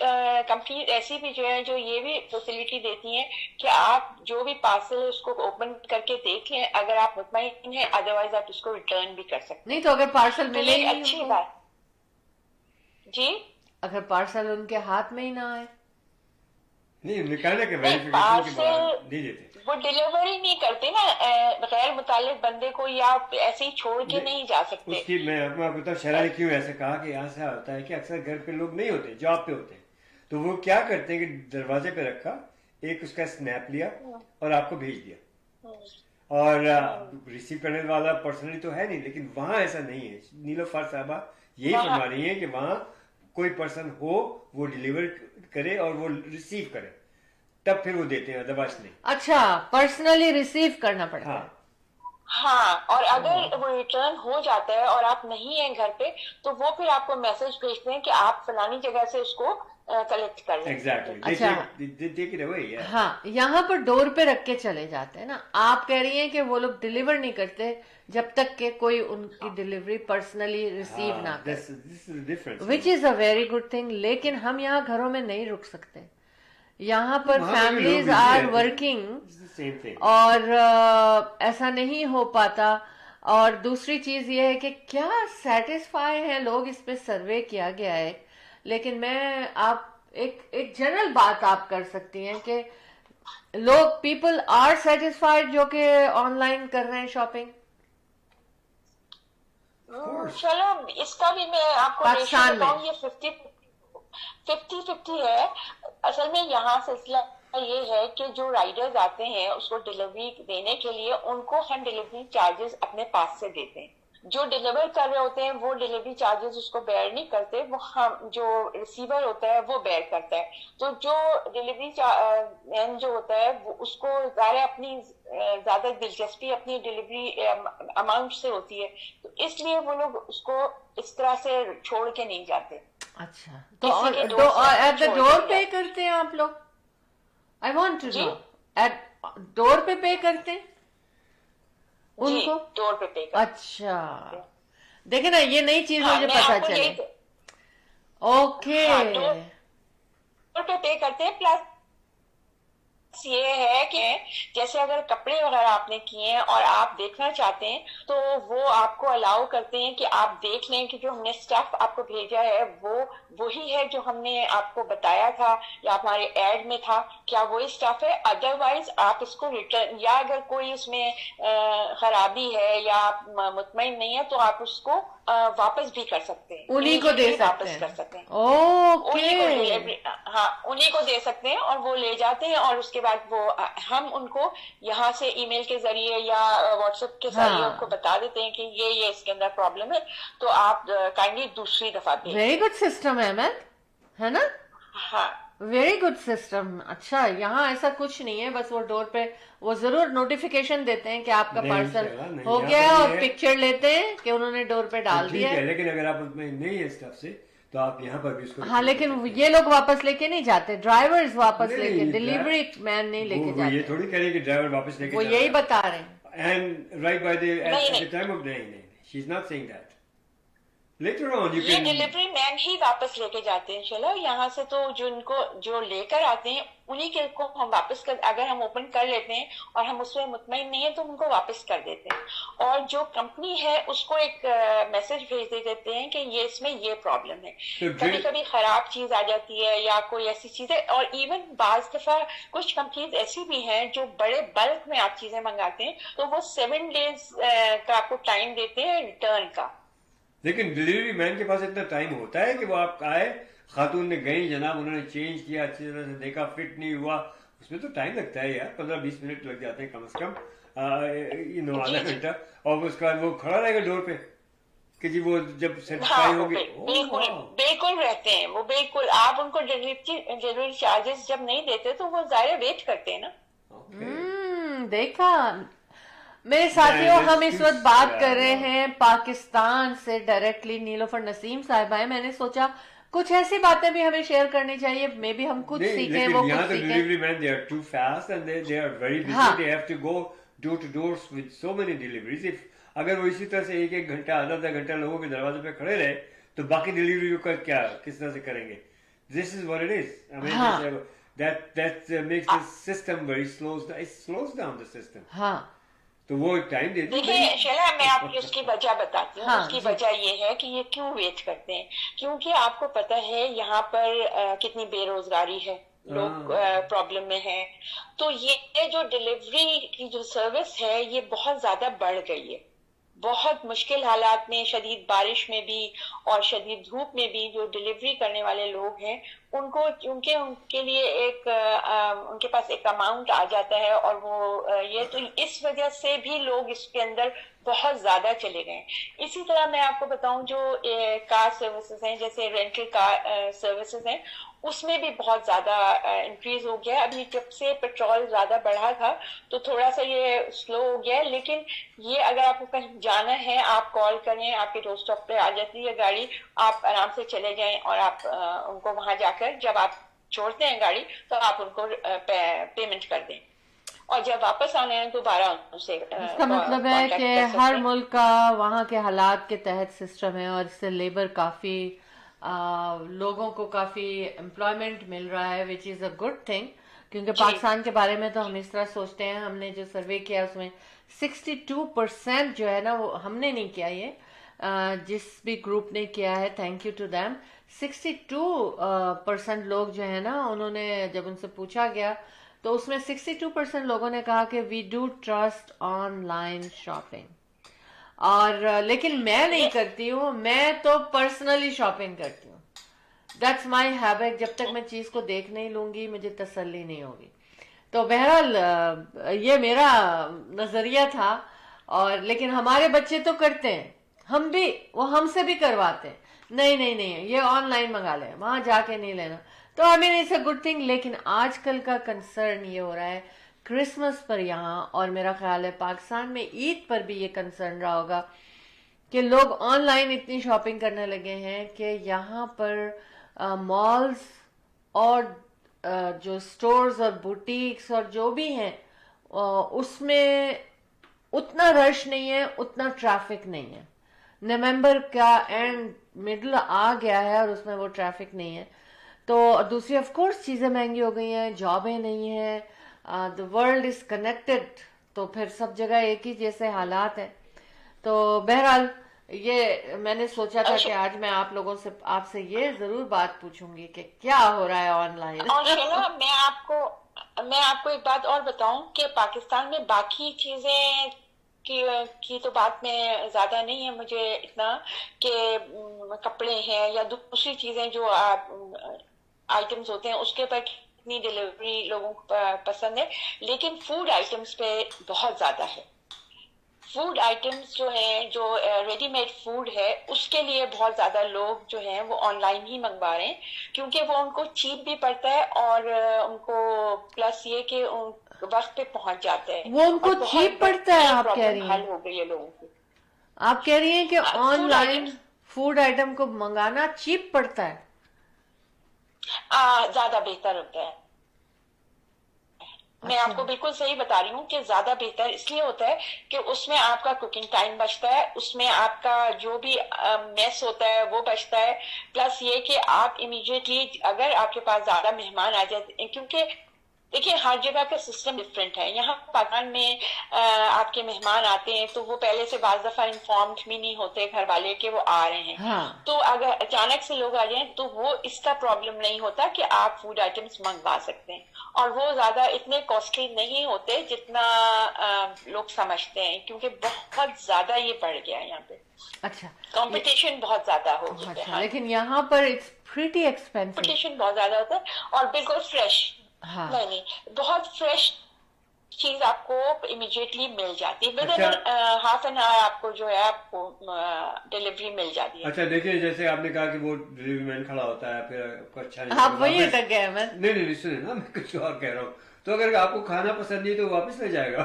کمپنی ایسی بھی جو ہے جو یہ بھی فیسلٹی دیتی ہیں کہ آپ جو بھی پارسل ہے اس کو اوپن کر کے دیکھ لیں، اگر آپ مطمئن ہیں، ادروائز آپ اس کو ریٹرن بھی کر سکتے. نہیں تو اگر پارسل ملے ہی نہیں، اچھی بات جی، اگر پارسل ان کے ہاتھ میں ہی نہ آئے وہ ڈیلیوری نہیں کرتے نا غیر متعلق بندے کو، یا ایسے ہی چھوڑ کے نہیں جا سکتے. اس کی میں آپ کو بتاؤں شرح نے کیوں ایسے کہا کہ ایسا ہوتا ہے کہ اکثر گھر پہ لوگ نہیں ہوتے، جاب پہ ہوتے ہیں، تو وہ کیا کرتے ہیں کہ دروازے پہ رکھا، ایک اس کا اسنیپ لیا اور آپ کو بھیج دیا. اور ریسیو کرنے والا پرسنلی تو ہے نہیں، لیکن وہاں ایسا نہیں ہے. نیلوفر صاحبہ یہی فرما رہی ہیں کہ وہاں کوئی پرسن ہو وہ ڈیلیور کرے اور وہ ریسیو کرے، تب پھر وہ دیتے ہیں، ادروائز نہیں. اچھا پرسنلی ریسیو کرنا پڑتا ہے. ہاں، اور اگر وہ ریٹرن ہو جاتا ہے اور آپ نہیں ہیں گھر پہ تو وہ پھر آپ کو میسج بھیجتے ہیں کہ آپ فلانی جگہ سے اس کو کلیکٹ کر لیں. ایگزیکٹلی. ہاں یہاں پر ڈور پہ رکھ کے چلے جاتے ہیں نا. آپ کہہ رہی ہیں کہ وہ لوگ ڈیلیور نہیں کرتے جب تک کہ کوئی ان کی ڈیلیوری پرسنلی ریسیو نہ کرے، وچ از اے ویری گڈ تھنگ. لیکن ہم یہاں گھروں میں نہیں رک سکتے. یہاں پر فیملیز آر ورکنگ اور ایسا نہیں ہو پاتا. اور دوسری چیز یہ ہے کہ کیا سیٹسفائی ہیں لوگ، اس پہ سروے کیا گیا ہے. لیکن میں آپ ایک جنرل بات آپ کر سکتی ہیں کہ لوگ پیپل آر سیٹسفائیڈ جو کہ آن لائن کر رہے ہیں شاپنگ. چلو اس کا بھی میں آپ کو پاکستان میں یہ 50-50 ہے. اصل میں یہاں سلسلہ یہ ہے کہ جو رائڈرز آتے ہیں اس کو ڈیلیوری دینے کے لیے ان کو ہم ڈیلیوری چارجز اپنے پاس سے دیتے ہیں. جو ڈیلیور کر رہے ہوتے ہیں وہ ڈیلیوری چارجز اس کو بیئر نہیں کرتے, وہ ہم جو ریسیور ہوتا ہے وہ بیئر کرتا ہے. تو جو ڈیلیوری مین جو ہوتا ہے وہ اس کو ظاہر اپنی زیادہ دلچسپی اپنی ڈیلیوری اماؤنٹ سے ہوتی ہے, تو اس لیے وہ لوگ اس کو اس طرح سے چھوڑ کے نہیں جاتے. اچھا, تو ایٹ دا ڈور پے کرتے ہیں آپ لوگ؟ I want to know, at door پہ پے کرتے ہیں ان کو؟ ڈور پہ پے کرتے. اچھا, دیکھیں نا یہ نئی چیز مجھے پتا چلی. اوکے, ڈور پہ پے کرتے ہیں. پلس یہ ہے کہ جیسے اگر کپڑے وغیرہ آپ نے کیے ہیں اور آپ دیکھنا چاہتے ہیں تو وہ آپ کو الاؤ کرتے ہیں کہ آپ دیکھ لیں کہ جو ہم نے اسٹف آپ کو بھیجا ہے وہ وہی ہے جو ہم نے آپ کو بتایا تھا یا ہمارے ایڈ میں تھا, کیا وہی اسٹف ہے. ادروائز آپ اس کو ریٹرن, یا اگر کوئی اس میں خرابی ہے یا آپ مطمئن نہیں ہے تو آپ اس کو واپس بھی کر سکتے ہیں, انہی کو دے واپس کر سکتے ہیں. اوکے, ہاں انہی کو دے سکتے ہیں اور وہ لے جاتے ہیں, اور اس کے بعد وہ ہم ان کو یہاں سے ای میل کے ذریعے یا واٹس ایپ کے ذریعے ان کو بتا دیتے ہیں کہ یہ اس کے اندر پرابلم ہے, تو آپ کائنڈلی دوسری دفعہ بھیجیں. ویری گڈ سسٹم ہے احمد, ہے نا؟ ہاں ویری گڈ سسٹم. اچھا, یہاں ایسا کچھ نہیں ہے, بس وہ ڈور پہ وہ ضرور نوٹیفیکیشن دیتے ہیں کہ آپ کا پارسل ہو گیا اور پکچر لیتے ہیں کہ انہوں نے ڈور پہ ڈال دیا ہے. لیکن اگر آپ میں نہیں ہے اسٹف سے تو آپ یہاں پر بھی اس کو, ہاں لیکن یہ لوگ واپس لے کے نہیں جاتے, ڈرائیورز واپس لے کے, ڈیلیوری مین نہیں لے کے جاتے. یہ تھوڑی کہہ رہے کہ ڈرائیور واپس لے کے, وہ یہی بتا رہے ہیں. And right by the at the time of نہیں, she's not saying that. Later on you یہ can. ڈیلیوری مین ہی واپس لے کے جاتے ہیں. چلو یہاں سے تو جو ان کو جو لے کر آتے ہیں انہی کے کو ہم واپس کر, اگر ہم اوپن کر لیتے ہیں اور ہم اس میں مطمئن نہیں ہیں تو ان کو واپس کر دیتے ہیں, اور جو کمپنی ہے اس کو ایک میسج بھیج دیتے ہیں کہ یہ اس میں یہ پرابلم ہے. کبھی کبھی خراب چیز آ جاتی ہے یا کوئی ایسی چیز ہے, اور ایون بعض دفعہ کچھ کمپنیز ایسی بھی ہیں جو بڑے بلک میں آپ چیزیں منگاتے ہیں تو وہ 7 days کا آپ کو ٹائم دیتے ہیں ریٹرن کا. لیکن ڈیلیوری مین کے پاس اتنا ٹائم ہوتا ہے کہ وہ آپ آئے, خاتون نے گئی جناب, انہوں نے چینج کیا, اچھی طرح سے دیکھا, فٹ نہیں ہوا, اس میں تو ٹائم لگتا ہے یار, 15-20 منٹ لگ جاتے ہیں کم از کم, آدھا گھنٹہ, اور اس کے بعد وہ کھڑا رہے گا ڈور پہ کہ جی وہ جب سیٹسفائی ہوگی. بالکل رہتے ہیں وہ, بالکل. آپ ان کو ڈیلیوری چارجز جب نہیں دیتے تو وہ ظاہر ویٹ کرتے ہیں نا. دیکھا میرے ساتھیوں, ہم اس وقت بات کر رہے ہیں پاکستان سے ڈائریکٹلی. نیلوفر نسیم صاحبہ ہے, میں نے سوچا کچھ ایسی باتیں بھی ہمیں شیئر کرنی چاہیے, میں بھی ہم خود سیکھیں, وہ یہاں خود تو سیکھیں. Delivery man they are too fast and they are very busy, they have to go door to doors with so many deliveries. اگر وہ اسی طرح سے ایک گھنٹہ آدھا گھنٹہ لوگوں کے دروازے پہ کھڑے رہے تو باقی ڈیلیوری کا کیا, کس طرح سے کریں گے؟ This is what it is. I mean, that makes the system very it slows down the system. ہاں, تو وہ ٹائم دیتے ہیں. دیکھیں شیلا, میں آپ کو اس کی وجہ بتاتی ہوں. اس کی وجہ یہ ہے کہ یہ کیوں ویٹ کرتے ہیں, کیونکہ آپ کو پتہ ہے یہاں پر کتنی بے روزگاری ہے, لوگ پرابلم میں ہیں, تو یہ جو ڈیلیوری کی جو سروس ہے یہ بہت زیادہ بڑھ گئی ہے. بہت مشکل حالات میں, شدید بارش میں بھی اور شدید دھوپ میں بھی جو ڈیلیوری کرنے والے لوگ ہیں ان کو, چونکہ ان کے لیے ایک ان کے پاس ایک اماؤنٹ آ جاتا ہے, اور وہ یہ تو اس وجہ سے بھی لوگ اس کے اندر بہت زیادہ چلے گئے. اسی طرح میں آپ کو بتاؤں جو کار سروسز ہیں, جیسے رینٹل کار سروسز ہیں, اس میں بھی بہت زیادہ انکریز ہو گیا. ابھی جب سے پیٹرول زیادہ بڑھا تھا تو تھوڑا سا یہ سلو ہو گیا, لیکن یہ اگر آپ کو کہیں جانا ہے آپ کال کریں, آپ کے ڈور اسٹاپ پہ آ جاتی ہے گاڑی, آپ آرام سے چلے جائیں اور آپ ان کو وہاں جا کر جب آپ چھوڑتے ہیں گاڑی تو آپ ان کو پیمنٹ کر دیں, اور جب واپس آنے ہیں دوبارہ ان سے. اس کا مطلب ہے کہ ہر ملک کا وہاں کے حالات کے تحت سسٹم ہے, اور اس سے لیبر کافی لوگوں کو کافی امپلائمنٹ مل رہا ہے, وچ از اے گڈ تھنگ. کیونکہ پاکستان کے بارے میں تو ہم اس طرح سوچتے ہیں, ہم نے جو سروے کیا اس میں 62% جو ہے نا, وہ ہم نے نہیں کیا, یہ جس بھی گروپ نے کیا ہے, تھینک یو ٹو دیم, 62% لوگ جو ہے نا, انہوں نے جب ان سے پوچھا گیا تو اس میں 62% لوگوں نے کہا کہ we do trust online shopping. اور لیکن میں نہیں کرتی ہوں, میں تو پرسنلی شاپنگ کرتی ہوں. That's my habit. جب تک میں چیز کو دیکھ نہیں لوں گی مجھے تسلی نہیں ہوگی. تو بہرحال یہ میرا نظریہ تھا, اور لیکن ہمارے بچے تو کرتے ہیں, ہم بھی وہ ہم سے بھی کرواتے ہیں, نہیں یہ آن لائن منگا لیں, وہاں جا کے نہیں لینا. تو I mean it's a good thing. لیکن آج کل کا کنسرن یہ ہو رہا ہے کرسمس پر یہاں, اور میرا خیال ہے پاکستان میں عید پر بھی یہ کنسرن رہا ہوگا کہ لوگ آن لائن اتنی شاپنگ کرنے لگے ہیں کہ یہاں پر مالز اور جو سٹورز اور بوٹیکس اور جو بھی ہیں اس میں اتنا رش نہیں ہے, اتنا ٹریفک نہیں ہے. نومبر کا اینڈ مڈل آ گیا ہے اور اس میں وہ ٹریفک نہیں ہے. تو دوسری آف کورس چیزیں مہنگی ہو گئی ہیں, جابیں نہیں ہیں, the world is connected, تو پھر سب جگہ ایک ہی جیسے حالات ہیں. تو بہرحال یہ میں نے سوچا تھا کہ آج میں آپ لوگوں سے آپ سے یہ ضرور بات پوچھوں گی کہ کیا ہو رہا ہے آن لائن. اور شیلا میں آپ کو ایک بات اور بتاؤں کہ پاکستان میں باقی چیزیں کی تو بات میں زیادہ نہیں ہے مجھے اتنا, کہ کپڑے ہیں یا دوسری چیزیں جو آئٹمس ہوتے ہیں اس کے پر کتنی ڈیلیوری لوگوں کو پسند ہے, لیکن فوڈ آئٹمس پہ بہت زیادہ ہے. فوڈ آئٹمس جو ہیں, جو ریڈی میڈ فوڈ ہے, اس کے لیے بہت زیادہ لوگ جو ہیں وہ آن لائن ہی منگوا رہے ہیں, کیونکہ وہ ان کو چیپ بھی پڑتا ہے اور ان کو پلس یہ کہ وقت پہ پہنچ جاتا ہے. وہ ان کو چیپ پڑتا ہے, آپ کہہ رہی حل ہیں, ہو گئی ہے لوگوں کی. آپ کہہ رہی ہیں کہ آن لائن فوڈ آئٹم کو منگانا چیپ پڑتا ہے, زیادہ بہتر ہوتا ہے. میں آپ کو بالکل صحیح بتا رہی ہوں کہ زیادہ بہتر اس لیے ہوتا ہے کہ اس میں آپ کا کوکنگ ٹائم بچتا ہے, اس میں آپ کا جو بھی میس ہوتا ہے وہ بچتا ہے, پلس یہ کہ آپ امیڈیٹلی اگر آپ کے پاس زیادہ مہمان آ جاتے, کیونکہ دیکھیے ہر جگہ کا سسٹم ڈفرینٹ ہے. یہاں پاکستان میں آپ کے مہمان آتے ہیں تو وہ پہلے سے بعض دفعہ انفارمڈ بھی نہیں ہوتے گھر والے کہ وہ آ رہے ہیں, تو اگر اچانک سے لوگ آ جائیں تو وہ اس کا پرابلم نہیں ہوتا کہ آپ فوڈ آئٹمس منگوا سکتے ہیں, اور وہ زیادہ اتنے کاسٹلی نہیں ہوتے جتنا لوگ سمجھتے ہیں, کیونکہ بہت زیادہ یہ بڑھ گیا ہے یہاں پہ. اچھا کمپٹیشن بہت زیادہ ہو گیا ہے, لیکن یہاں پر اٹس پریٹی ایکسپینسو. کمپٹیشن بہت زیادہ ہوتا ہے اور بالکل فریش, نہیں بہت فریش چیز آپ کو امیڈیٹلی مل جاتی ہے, with in half an hour آپ کو جو ہے آپ کو ڈیلیوری مل جاتی ہے. اچھا دیکھیے, جیسے آپ نے کہا کہ وہ ڈیلیوری مین کھڑا ہوتا ہے, پھر آپ کو اچھا نہیں, آپ وہی اٹک گئے. نہیں سنیں نا, میں کچھ اور کہہ رہا ہوں. تو اگر آپ کو کھانا پسند نہیں تو واپس لے جائے گا.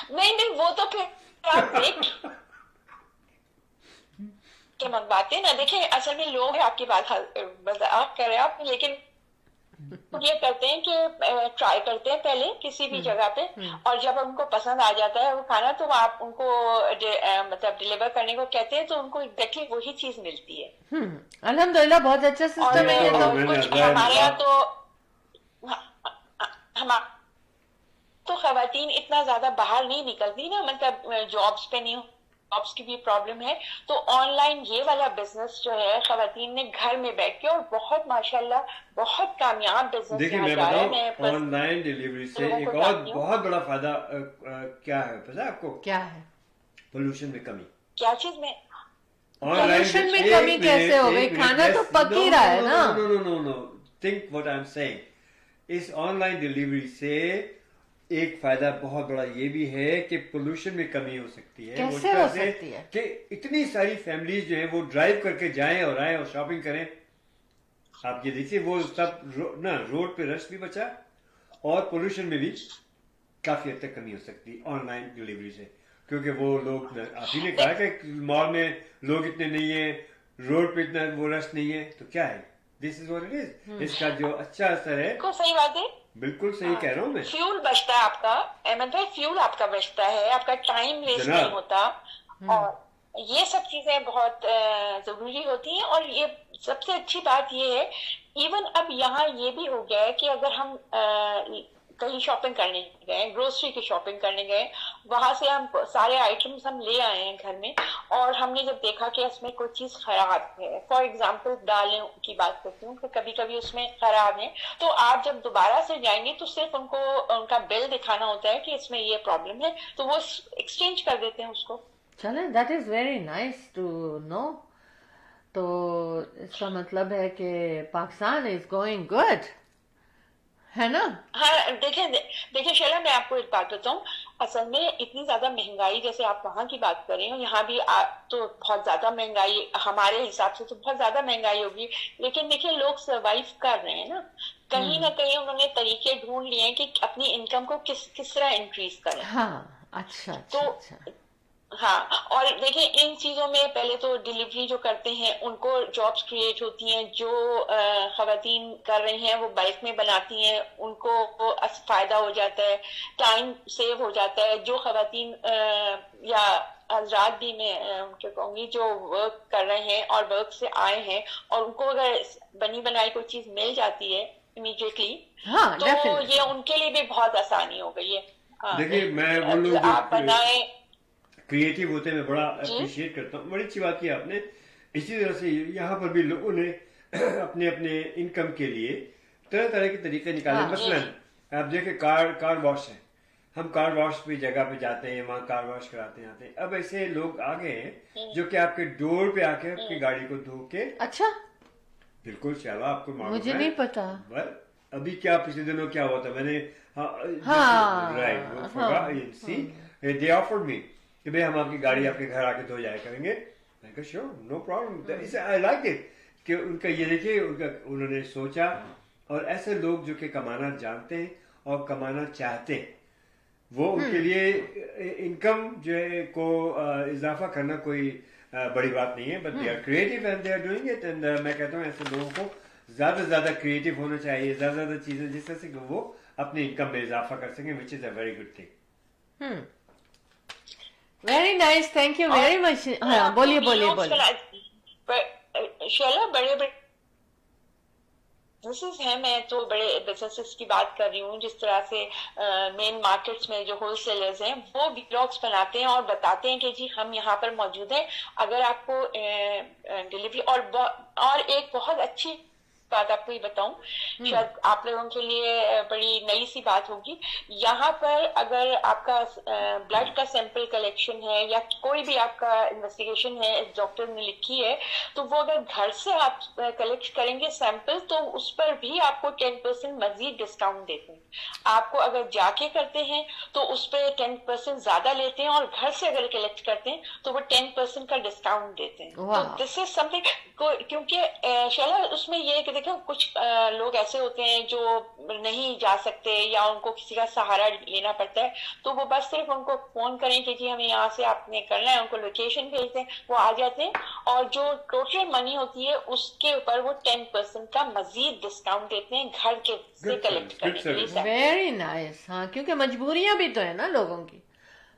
نہیں وہ تو پھر آپ دیکھ کے منگواتے ہیں نا. دیکھیں اصل میں لوگ آپ کی بات آپ کہہ رہے ہیں آپ, لیکن یہ کرتے ہیں کہ ٹرائی کرتے ہیں پہلے کسی بھی جگہ پہ, اور جب ان کو پسند آ جاتا ہے وہ کھانا تو آپ ان کو مطلب ڈیلیور کرنے کو کہتے ہیں, تو ان کو ایگزیکٹلی وہی چیز ملتی ہے. الحمدللہ بہت اچھا سسٹم ہے یہ تو. ہمارے یہاں تو خواتین اتنا زیادہ باہر نہیں نکلتی نا, مطلب جابس پہ نہیں, جابس کی بھی پرابلم ہے, تو آن لائن یہ والا بزنس جو ہے خواتین نے گھر میں بیٹھ کے, اور بہت ماشاءاللہ بہت کامیاب بزنس. دیکھیں میں بتاؤں, آن لائن ڈیلیوری سے ایک اور بہت بڑا فائدہ کیا ہے پتہ ہے آپ کو؟ کیا ہے؟ پولوشن میں کمی. کیا چیز میں؟ پولوشن میں کمی کیسے ہو گئی؟ کھانا تو پک ہی رہا ہے نا. No think what I am seeing. اس آن لائن ڈیلیوری سے ایک فائدہ بہت بڑا یہ بھی ہے کہ پولوشن میں کمی ہو سکتی ہے. کیسے ہو سکتی ہے؟ کہ اتنی ساری فیملیز جو ہیں وہ ڈرائیو کر کے جائیں اور آئیں اور شاپنگ کریں. آپ یہ دیکھیے وہ سب نا, روڈ پہ رش بھی بچا اور پولوشن میں بھی کافی حد تک کمی ہو سکتی ہے آن لائن ڈیلیوری سے, کیونکہ وہ لوگ, آپ ہی نے کہا کہ مال میں لوگ اتنے نہیں ہیں, روڈ پہ اتنا وہ رش نہیں ہے, تو کیا ہے, دس از واٹ اٹ از. اس کا جو اچھا اثر ہے, صحیح بات ہے, بالکل صحیح کہہ رہا ہوں میں. فیول بچتا ہے آپ کا, احمد بھائی فیول آپ کا بچتا ہے, آپ کا ٹائم ویسٹ نہیں ہوتا, اور یہ سب چیزیں بہت ضروری ہوتی ہیں. اور یہ سب سے اچھی بات یہ ہے, ایون اب یہاں یہ بھی ہو گیا ہے کہ اگر ہم کہیں شاپنگ کرنے گئے, گروسری کی شاپنگ کرنے گئے, وہاں سے ہم سارے آئٹمس ہم لے آئے ہیں گھر میں, اور ہم نے جب دیکھا کہ اس میں کوئی چیز خراب ہے, فار ایگزامپل دالیں کی بات کرتی ہوں کہ کبھی کبھی اس میں خراب ہے, تو آپ جب دوبارہ سے جائیں گے تو صرف ان کو ان کا بل دکھانا ہوتا ہے کہ اس میں یہ پرابلم ہے, تو وہ ایکسچینج کر دیتے ہیں اس کو. چلیں, that is very nice to know. تو اس کا مطلب ہے کہ پاکستان از گوئنگ گڈ ہے نا. ہاں دیکھیں شیلا, میں آپ کو ایک بات بتاؤں, असल में इतनी ज्यादा महंगाई, जैसे आप वहां की बात कर रहे हो, यहाँ भी तो बहुत ज्यादा महंगाई, हमारे हिसाब से तो बहुत ज्यादा महंगाई होगी, लेकिन देखिए लोग सरवाइव कर रहे हैं ना, कहीं ना कहीं उन्होंने तरीके ढूंढ लिए हैं कि अपनी इनकम को किस तरह इंक्रीज करें। हाँ, अच्छा अच्छा तो अच्छा। हाँ, और देखिए इन चीजों में पहले तो डिलीवरी जो करते हैं उनको जॉब्स क्रिएट होती हैं, जो खवातीन कर रही हैं वो बल्क में बनाती हैं, उनको वो फायदा हो जाता है, टाइम सेव हो जाता है। जो खवातीन या हजरात भी मैं क्या कहूँगी जो वर्क कर रहे हैं और वर्क से आए हैं और उनको अगर बनी बनाई कोई चीज मिल जाती है इमीडिएटली, हाँ, तो definitely। ये उनके लिए भी बहुत आसानी हो गई है। हाँ, देखिए मैं वो लोग आप बनाए क्रिएटिव होते मैं बड़ा अप्रिशिएट करता हूँ, बड़ी अच्छी बात की आपने। इसी तरह से यहाँ पर भी लोगों ने अपने अपने इनकम के लिए तरह तरह के तरीके निकाले। मसलन आप देखें कार वॉश है, हम कार वॉश पे जगह पे जाते हैं, वहाँ कार वॉश कराते आते हैं। अब ऐसे लोग आ गए हैं जो कि आपके डोर पे आके आपकी गाड़ी को धो के, अच्छा, बिल्कुल शाला, आपको मालूम मुझे है? नहीं पता। अभी क्या पिछले दिनों क्या हुआ था, मैंने दे ऑफर्ड मी कि भाई हम आपकी गाड़ी आपके घर आके धो जाया करेंगे। मैं कहा sure, no problem, I like it कि उनका ये देखिए उन्होंने सोचा। और ऐसे लोग जो कि कमाना जानते हैं और कमाना चाहते हैं, वो उनके लिए इनकम जो है को इजाफा करना कोई बड़ी बात नहीं है, but they are creative and they are doing it. And मैं कहता हूँ ऐसे लोगों को ज्यादा से ज्यादा क्रिएटिव होना चाहिए, ज्यादा से ज्यादा चीजें जिस तरह से वो अपनी इनकम में इजाफा कर सकें, which is a very good thing. Very nice, thank you very much. हाँ, बोलिए बोलिए बोलिए। शैला, बड़े बड़े बिजनेसेस हैं, मैं तो बड़े बिजनेसेस की बात कर रही हूँ, जिस तरह से मेन मार्केट्स में जो होलसेलर्स हैं वो व्लॉग्स बनाते हैं और बताते हैं कि जी हम यहाँ पर मौजूद हैं, अगर आपको डिलीवरी। और एक बहुत अच्छी बात आपको ये बताऊं, शायद आप लोगों के लिए बड़ी नई सी बात होगी, यहाँ पर अगर आपका ब्लड का सैंपल कलेक्शन है या कोई भी आपका इन्वेस्टिगेशन है डॉक्टर ने लिखी है, तो वो अगर घर से आप कलेक्ट करेंगे सैंपल, तो उस पर भी आपको 10% मजीद डिस्काउंट देते हैं। आपको अगर जाके करते हैं तो उस पर 10% ज्यादा लेते हैं, और घर से अगर कलेक्ट करते हैं तो वो 10% का डिस्काउंट देते हैं। तो दिस इज समथिंग, क्योंकि शैला उसमें ये कि देखो कुछ लोग ऐसे होते हैं जो नहीं जा सकते या उनको किसी का सहारा लेना पड़ता है, तो वो बस सिर्फ उनको फोन करें कि जी हमें यहाँ से आपने करना है, उनको लोकेशन भेज दें, वो आ जाते हैं, और जो टोटल मनी होती है उसके ऊपर वो 10% का मजीद डिस्काउंट देते हैं घर के से कलेक्ट करने के लिए। Very nice. हाँ, क्योंकि मजबूरियां भी तो है ना लोगों की।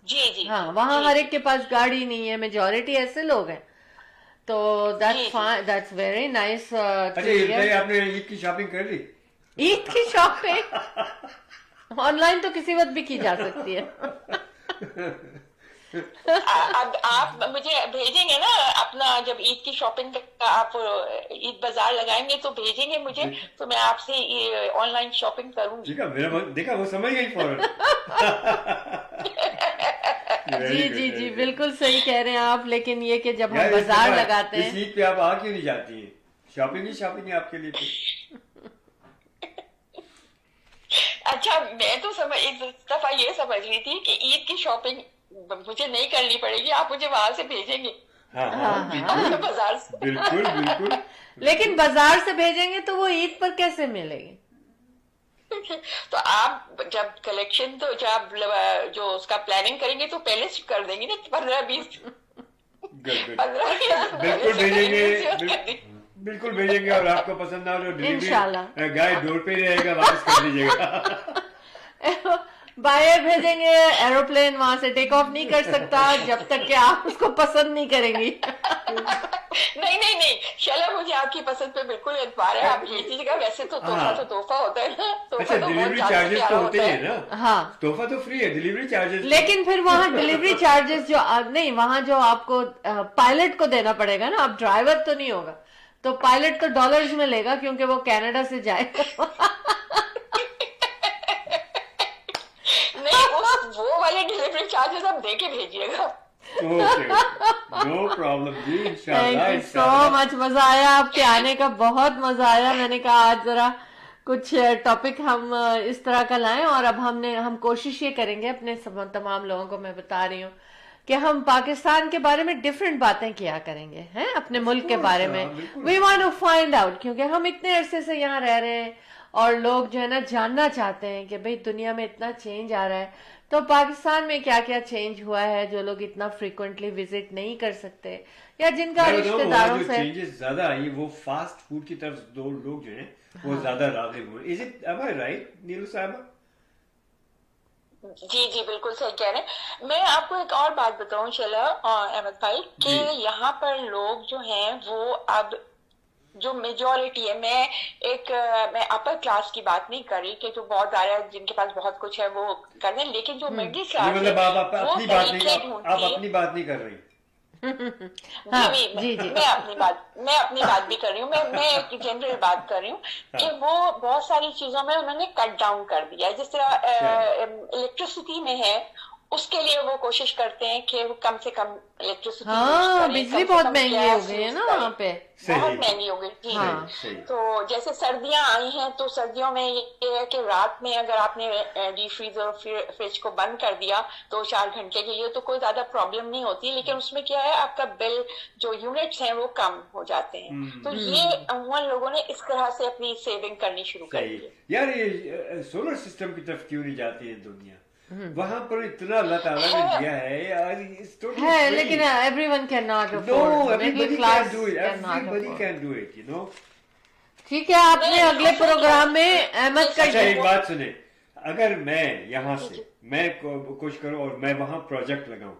जी जी। हाँ, वहाँ हर एक के पास गाड़ी नहीं है, मेजोरिटी ऐसे लोग हैं, तो दैट्स वेरी नाइस। अच्छा, ये बताइए आपने ईद की शॉपिंग कर ली? ईद की शॉपिंग ऑनलाइन तो किसी वक्त भी की जा सकती है। अब आप मुझे भेजेंगे ना अपना, जब ईद की शॉपिंग का आप ईद बाजार लगाएंगे तो भेजेंगे मुझे, तो मैं आपसे ऑनलाइन शॉपिंग करूंगी। ठीक है, मेरा देखा वो समझ गई फौरन। जी जी जी, बिल्कुल सही कह रहे हैं आप। लेकिन ये कि जब हम बाजार लगाते हैं, इस ईद पे आप आ क्यों नहीं जाती हैं? शॉपिंग ही शॉपिंग है आपके लिए तो। अच्छा, मैं तो इस दफा ये समझ रही थी कि ईद की शॉपिंग मुझे नहीं करनी पड़ेगी, आप मुझे वहां से भेजेंगे। हाँ, बाजार से। बिल्कुल बिल्कुल। लेकिन बाजार से भेजेंगे तो वो ईद पर कैसे मिलेगी? तो आप जब कलेक्शन, तो जब जो उसका प्लानिंग करेंगे तो पहले से कर देंगे ना, 15-20 बिल्कुल भेजेंगे, बिल्कुल भेजेंगे। और आपको पसंद ना हो तो डिलीवरी गाय डोर पे रहेगा, वापस कर दीजिएगा। बायर भेजेंगे, एरोप्लेन वहां से टेक ऑफ नहीं कर सकता जब तक कि आप उसको पसंद नहीं करेंगी। नहीं शैला, मुझे आपकी पसंद पे बिल्कुल एतबार है, आप भेजिएगा। वैसे तो तोहफा तो तोहफा होता है ना, अच्छा, डिलीवरी चार्जेस तो होते हैं ना। हाँ, तोहफा तो फ्री है, डिलीवरी चार्जेस। लेकिन फिर वहाँ डिलीवरी चार्जेस जो नहीं, वहाँ जो आपको पायलट को देना पड़ेगा ना, अब ड्राइवर तो नहीं होगा, तो पायलट तो डॉलर्स में लेगा क्योंकि वो कनाडा से जाएगा। वो वाले डिलीवरी चार्जेस आप देके भेजिएगा। नो प्रॉब्लम जी, इंशाल्लाह। थैंक यू सो मच, मजा आया आपके आने का, बहुत मजा आया। मैंने कहा आज जरा कुछ टॉपिक हम इस तरह का लाएं, और अब हम कोशिश ये करेंगे अपने तमाम लोगों को, मैं बता रही हूँ कि हम पाकिस्तान के बारे में डिफरेंट बातें किया करेंगे, हैं, अपने मुल्क के बारे में. We want to find out, क्योंकि हम इतने अरसे से यहाँ रह रहे हैं और लोग जो है ना जानना चाहते हैं कि भाई दुनिया में इतना चेंज आ रहा है, तो पाकिस्तान में क्या क्या चेंज हुआ है जो लोग इतना फ्रीक्वेंटली विजिट नहीं कर सकते, या जिनका रिश्तेदारों से चेंजेस ज्यादा आई, वो फास्ट फूड की तरफ दो लोग जो हैं वो ज्यादा राग़िब हुए. Is it am I right Neelu साहब? जी जी बिल्कुल सही कह रहे हैं. मैं आपको एक और बात बताऊं शैला और अहमद भाई कि यहाँ पर लोग जो हैं वो अब जो मेजॉरिटी है, मैं अपर क्लास की बात नहीं कर रही कि जो बहुत ज्यादा जिनके पास बहुत कुछ है वो कर रहे हैं, लेकिन जो मिडिल क्लास मतलब है आप वो अपनी बात नहीं कर रही. जी जी मैं अपनी बात भी कर रही हूँ. मैं एक जनरल बात कर रही हूँ कि वो बहुत सारी चीजों में उन्होंने कट डाउन कर दिया है. जिस तरह इलेक्ट्रिसिटी में है, उसके लिए वो कोशिश करते हैं कि वो कम से कम इलेक्ट्रिसिटी, बिजली बहुत महंगी हो गई है ना वहाँ पे, बहुत महंगी हो गई थी. तो जैसे सर्दियां आई हैं तो सर्दियों में ये है कि रात में अगर आपने डीप फ्रीजर फ्रिज को बंद कर दिया 2-4 घंटे के लिए तो कोई ज्यादा प्रॉब्लम नहीं होती, लेकिन उसमें क्या है आपका बिल जो यूनिट्स हैं वो कम हो जाते हैं. तो ये अमूमन लोगों ने इस तरह से अपनी सेविंग करनी शुरू कर दी. यार ये सोलर सिस्टम की तरफ क्यों नहीं जाती है दुनिया? वहां पर इतना अल्लाह ताला ने दिया है यार, है, लेकिन everyone cannot afford. Middle class cannot everybody afford. can do it, you know. ठीक है, आपने अगले प्रोग्राम में अहमद का अच्छा एक बात सुने, अगर मैं यहाँ से मैं कुछ करूँ और मैं वहाँ प्रोजेक्ट लगाऊं,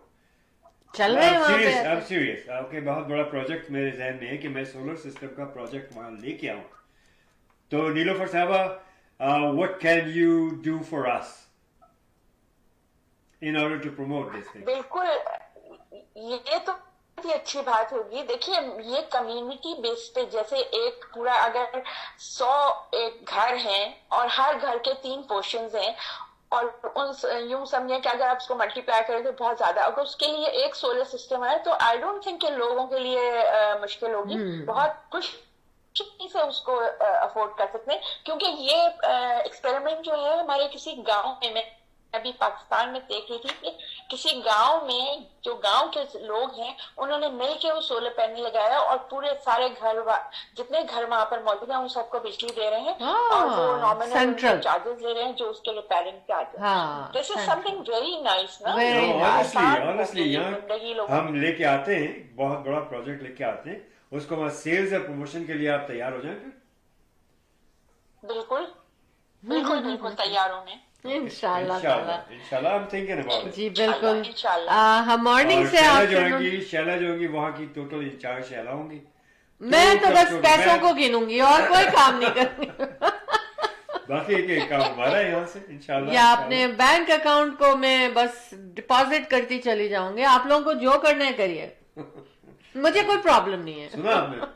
चल रहे हैं वहाँ पे, आई एम सीरियस, ओके, बहुत बड़ा प्रोजेक्ट मेरे जहन में है कि मैं सोलर सिस्टम का प्रोजेक्ट वहाँ लेके आऊँ, तो नीलोफर साहबा, what can you do for us in order to promote this thing? बिल्कुल, ये तो बहुत ही अच्छी बात होगी. देखिए ये कम्युनिटी बेस पे, जैसे एक पूरा अगर 100 एक घर हैं और हर घर के 3 पोर्शंस हैं और उन यूं समझे कि अगर आप उसको मल्टीप्लाई करें तो बहुत ज्यादा, अगर उसके लिए एक सोलर सिस्टम है तो आई डोंट थिंक कि लोगों के लिए मुश्किल होगी. बहुत कुछ से उसको अफोर्ड कर सकते हैं, क्योंकि ये एक्सपेरिमेंट जो है हमारे किसी गाँव में अभी पाकिस्तान में देख रही थी कि किसी गांव में जो गांव के लोग हैं उन्होंने मिलकर वो सोलर पैनल लगाया और पूरे सारे घर जितने घर वहां पर मौजूद हैं उन सबको बिजली दे रहे हैं और वो नॉमिनल चार्जेस ले रहे हैं जो उसके repairing charges. This is something very nice ना. ऑनेस्टली यहाँ हम लेके आते हैं, बहुत बड़ा प्रोजेक्ट लेके आते हैं, उसको वहाँ सेल्स और प्रमोशन के लिए आप तैयार हो जाए? बिल्कुल बिल्कुल बिल्कुल तैयार होने. इंशाल्लाह I am thinking about it. जी बिल्कुल. हम मॉर्निंग से शैला जो होंगी वहाँ की टोटल इंचार्ज शैला होंगी. मैं तो बस पैसों को गिनूंगी और कोई काम नहीं करूंगी. बाकी एक काम हमारा यहाँ से इंशाल्लाह, या अपने बैंक अकाउंट को मैं बस डिपॉजिट करती चली जाऊंगी. आप लोगों को जो करना है करिए, मुझे कोई प्रॉब्लम नहीं है. सुना आपने?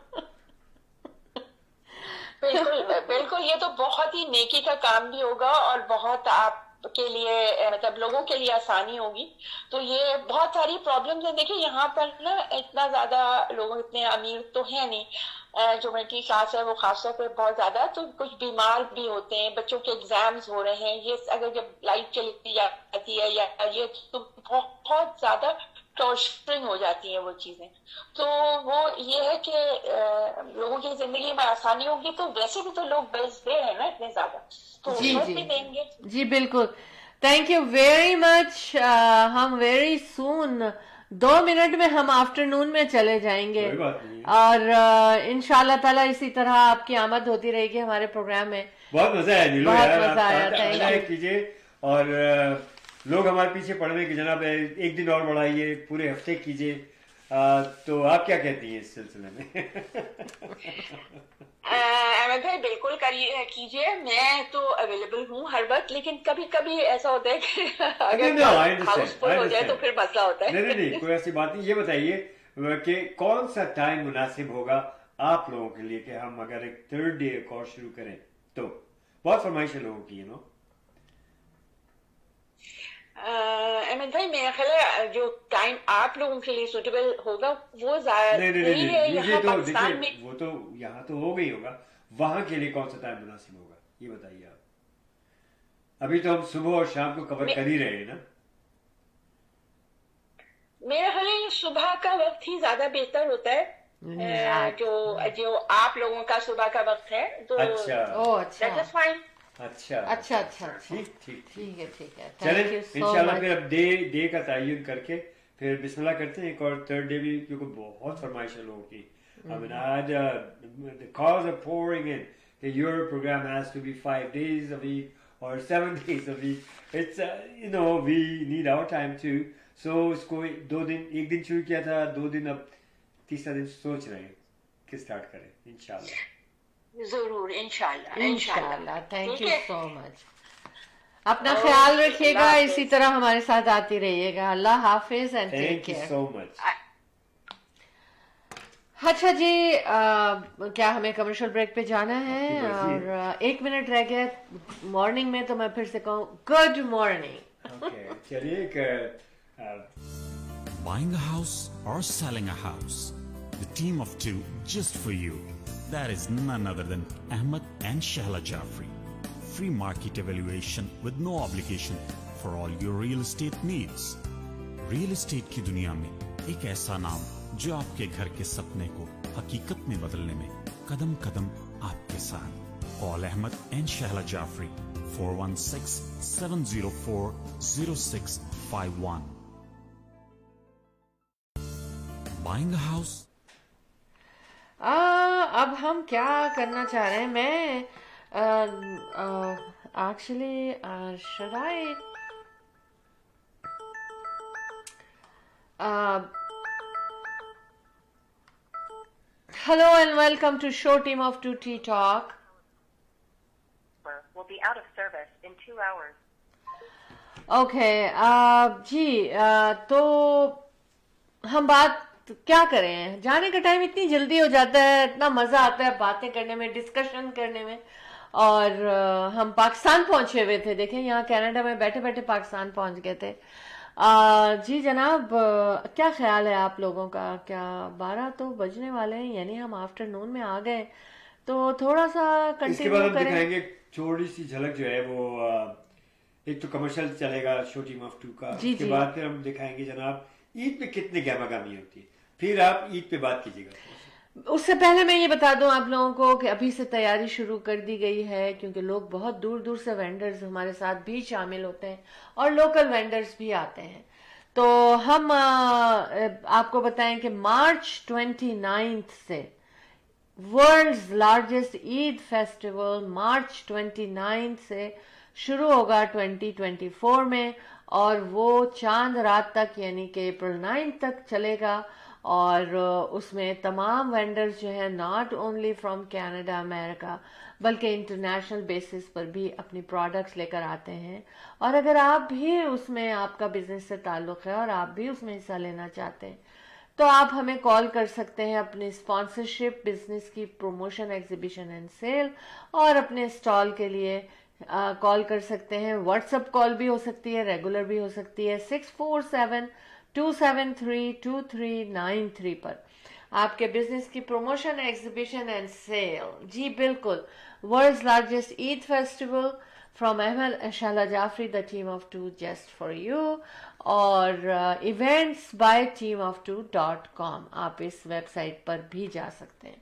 बिल्कुल बिल्कुल, ये तो बहुत ही नेकी का काम भी होगा और बहुत आपके लिए मतलब लोगों के लिए आसानी होगी. तो ये बहुत सारी प्रॉब्लम्स हैं. देखिए यहाँ पर ना इतना ज्यादा लोग इतने अमीर तो है नहीं, जो मिडिल क्लास है वो खासतौर पे बहुत ज्यादा, तो कुछ बीमार भी होते हैं, बच्चों के एग्जाम्स हो रहे हैं, ये अगर जब लाइट चली जाती है या ये तो बहुत ज्यादा टॉर्चरिंग हो जाती है वो चीजें. तो वो ये है कि लोगों की जिंदगी में आसानी होगी. तो वैसे भी तो लोग बिल्स दे रहे हैं ना इतने ज्यादा, तो जी भी देंगे. जी बिल्कुल. Thank you very much. हम वेरी सून 2 मिनट में हम आफ्टरनून में चले जाएंगे और इंशाल्लाह ताला इसी तरह आपकी आमद होती रहेगी हमारे प्रोग्राम में. बहुत मजा आया नीलू, बहुत मजा आया. थैंक यू कीजिए. और लोग हमारे पीछे पड़ रहे हैं कि जनाब एक दिन और बढ़ाइए, पूरे हफ्ते कीजिए, तो आप क्या कहती हैं इस सिलसिले में? अहमद भाई बिल्कुल कीजिए, मैं तो अवेलेबल हूँ हर वक्त, लेकिन कभी कभी ऐसा होता है कि अगर हाउसफुल हो जाए तो फिर मसला होता है. नहीं कोई ऐसी बात नहीं. ये बताइए कि कौन सा टाइम मुनासिब होगा आप लोगों के लिए कि हम अगर एक 3rd डे कोर्स शुरू करें तो? बहुत फरमाइश है लोगों की, अहमद भाई मेरा ख्याल है जो टाइम आप लोगों के लिए सूटेबल होगा वो ज्यादा नहीं, वो तो यहाँ तो हो गई होगा, वहां के लिए कौन सा टाइम मुनासिब होगा? ये बताइए आप. अभी तो हम सुबह और शाम को कवर कर ही रहे हैं ना. मेरा ख्याल है सुबह का वक्त ही ज्यादा बेहतर होता है. जो आप लोगों का सुबह का वक्त है तो अच्छा. ओह अच्छा that is fine. अच्छा अच्छा अच्छा अच्छा ठीक ठीक ठीक है ठीक है. चले थैंक यू सो इंशाल्लाह मच. फिर अब डे का तयन करके फिर बिस्मिल्लाह करते हैं. एक और थर्ड डे भी क्योंकि बहुत फरमाइश है लोगों की. I mean, the calls are pouring in that your program has to be 5 days a week or 7 days a week. It's we need our time too. So इसको एक दिन शुरू किया था, 2 दिन, अब तीसरा दिन सोच रहे हैं कि स्टार्ट करें इंशाल्लाह. जरूर इंशाल्लाह इंशाल्लाह. थैंक यू ठीक है? So much. अपना ख्याल रखिएगा, इसी तरह हमारे साथ आती रहिएगा. अल्लाह हाफिज and take thank you care. So much. अच्छा जी, क्या हमें कमर्शियल ब्रेक पे जाना है? आपकी मर्जी है. और 1 मिनट रह गया मॉर्निंग में, तो मैं फिर से कहूँ गुड मॉर्निंग. ओके चलिए एक Buying a house or selling a house? The team of two just for you. That is none other than Ahmed and Shahla Jafri. Free market evaluation with no obligation for all your real estate needs. Real estate की दुनिया में एक ऐसा नाम जो आपके घर के सपने को हकीकत में बदलने में कदम कदम आपके साथ. Call Ahmed and Shahla Jafri 416-704-0651. Buying a house? अब हम क्या करना चाह रहे हैं? मैं actually should I hello and welcome to show team of 2T Talk. Will be out of service in 2 hours. Okay, जी, तो हम बात क्या करें? जाने का टाइम इतनी जल्दी हो जाता है, इतना मजा आता है बातें करने में, डिस्कशन करने में. और हम पाकिस्तान पहुंचे हुए थे. देखें, यहाँ कनाडा में बैठे बैठे पाकिस्तान पहुंच गए थे. जी जनाब, क्या ख्याल है आप लोगों का? क्या 12 तो बजने वाले हैं, यानी हम आफ्टरनून में आ गए, तो थोड़ा सा इसके बाद कंटिन्यू हम करें. दिखाएंगे छोटी सी झलक जो है वो. एक तो कमर्शियल चलेगा शो टीम ऑफ 2 का. जी, उसके जी. बाद फिर हम दिखाएंगे जनाब ईद पे कितने गहमा गहमी होती है. फिर आप ईद पे बात कीजिएगा. उससे पहले मैं ये बता दूं आप लोगों को कि अभी से तैयारी शुरू कर दी गई है, क्योंकि लोग बहुत दूर दूर से वेंडर्स हमारे साथ भी शामिल होते हैं और लोकल वेंडर्स भी आते हैं. तो हम आपको बताएं कि मार्च 29 से वर्ल्ड्स लार्जेस्ट ईद फेस्टिवल मार्च 29 से शुरू होगा 2024 में, और वो चांद रात तक यानी कि अप्रैल 9 तक चलेगा. और उसमें तमाम वेंडर्स जो हैं, not only from Canada America, बल्कि इंटरनेशनल बेसिस पर भी अपनी प्रोडक्ट्स लेकर आते हैं. और अगर आप भी उसमें, आपका बिजनेस से ताल्लुक़ है और आप भी उसमें हिस्सा लेना चाहते हैं, तो आप हमें कॉल कर सकते हैं अपनी स्पॉन्सरशिप, बिजनेस की प्रमोशन, एग्जीबिशन एंड सेल, और अपने स्टॉल के लिए कॉल कर सकते हैं. व्हाट्सएप कॉल भी हो सकती है, रेगुलर भी हो सकती है, 647-273-2393 पर. आपके बिजनेस की प्रमोशन, एग्जीबिशन एंड सेल. जी बिल्कुल, world's largest Eid festival from Ahmed and Shehla Jafri, the team of 2 just for you, और इवेंट्स बाय teamof2.com. आप इस वेबसाइट पर भी जा सकते हैं.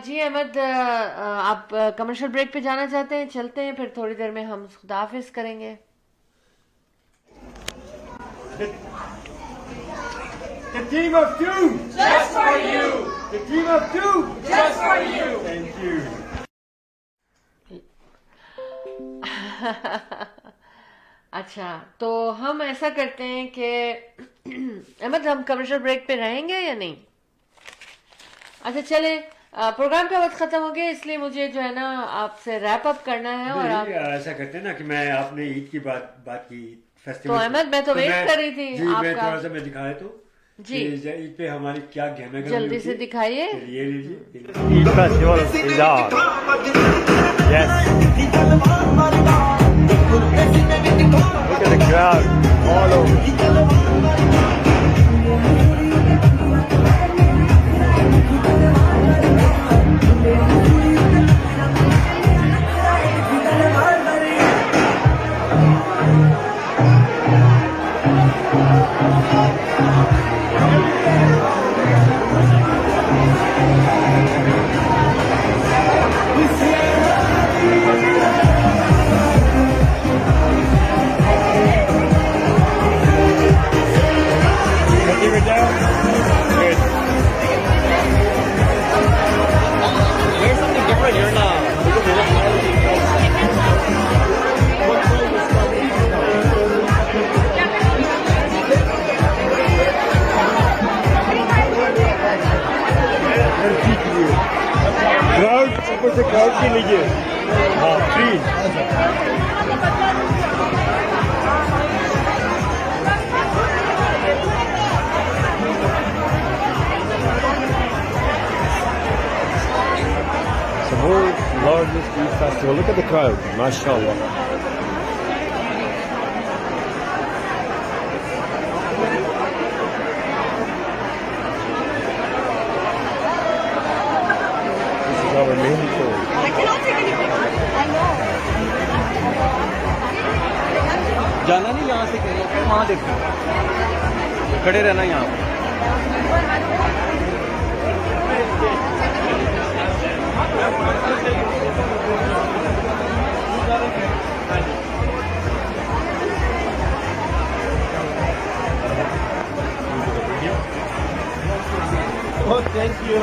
जी अहमद, आप कमर्शियल ब्रेक पे जाना चाहते हैं? चलते हैं, फिर थोड़ी देर में हम खुदाफिज करेंगे. The team of 2 just for you. The team of 2 just for you. Thank you. अच्छा, तो हम ऐसा करते हैं कि अहमद, हम कमर्शियल ब्रेक पे रहेंगे या नहीं? अच्छा चले, प्रोग्राम का वक्त खत्म हो गया, इसलिए मुझे जो है ना आपसे रैप अप करना है. और आप ऐसा करते हैं ना कि मैं आपने ईद की बात की फेस्टिवल. तो अहमद, मैं तो वेट कर रही थी जी, मैं आपका. थोड़ा सा मैं दिखाया तो जी, ईद पे हमारी क्या गहना जल्दी से दिखाइए. ये लीजिए. Eid festival is on. Yes. Look at the crowd all over. There's something different here now. Crowd ऊपर से क्राउड के लीजिए हाँ please It's the world's largest youth festival. Look at the crowd, mashallah. This is our main show. जाना नहीं यहाँ से वहाँ देखो खड़े रहना यहाँ पर Oh, thank you.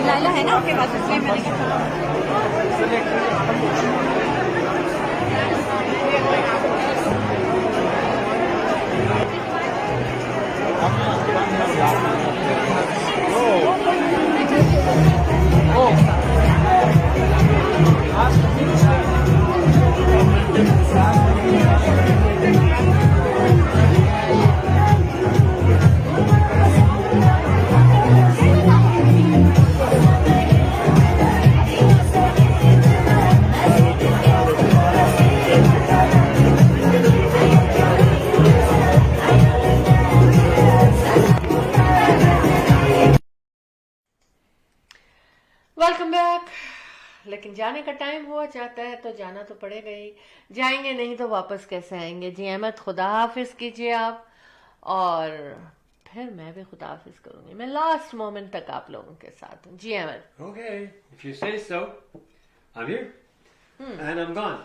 लाइला है ना आपके पास इसलिए मैंने कहा वेलकम बैक। लेकिन जाने का टाइम हुआ जाता है तो जाना तो पड़ेगा ही, जाएंगे नहीं तो वापस कैसे आएंगे। जी अहमद, खुदा हाफिज कीजिए आप, और फिर मैं भी खुदा हाफिज करूंगी। मैं लास्ट मोमेंट तक आप लोगों के साथ हूँ। जी Ahmad. Okay, if you say so. I'm here. And I'm gone.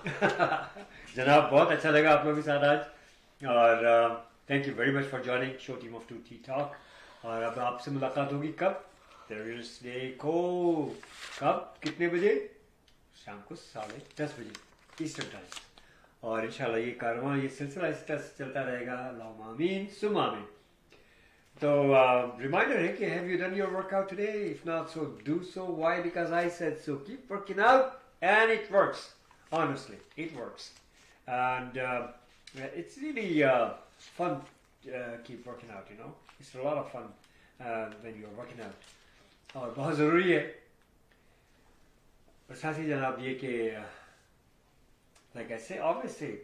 जनाब बहुत अच्छा लगा आप लोगों के साथ आज, और thank you very much for joining show team of 2T talk. और अब आपसे मुलाकात होगी कब? थर्सडे को। कब, कितने बजे? शाम को 10:30 बजे ईस्टर्न टाइम। और इंशाल्लाह ये कारवां, ये सिलसिला इस तरह से चलता रहेगा। अल्लाहुम्मा आमीन सुम्मा आमीन। तो रिमाइंडर है कि have you done your workout today? If not so do so. Why? Because I said so. Keep working out and it works. Honestly, it works. And it's really fun. Keep working out, you know. It's a lot of fun when you're working out. और बहुत ज़रूरी है। और साथ ही जनाब ये कि like I say, obviously,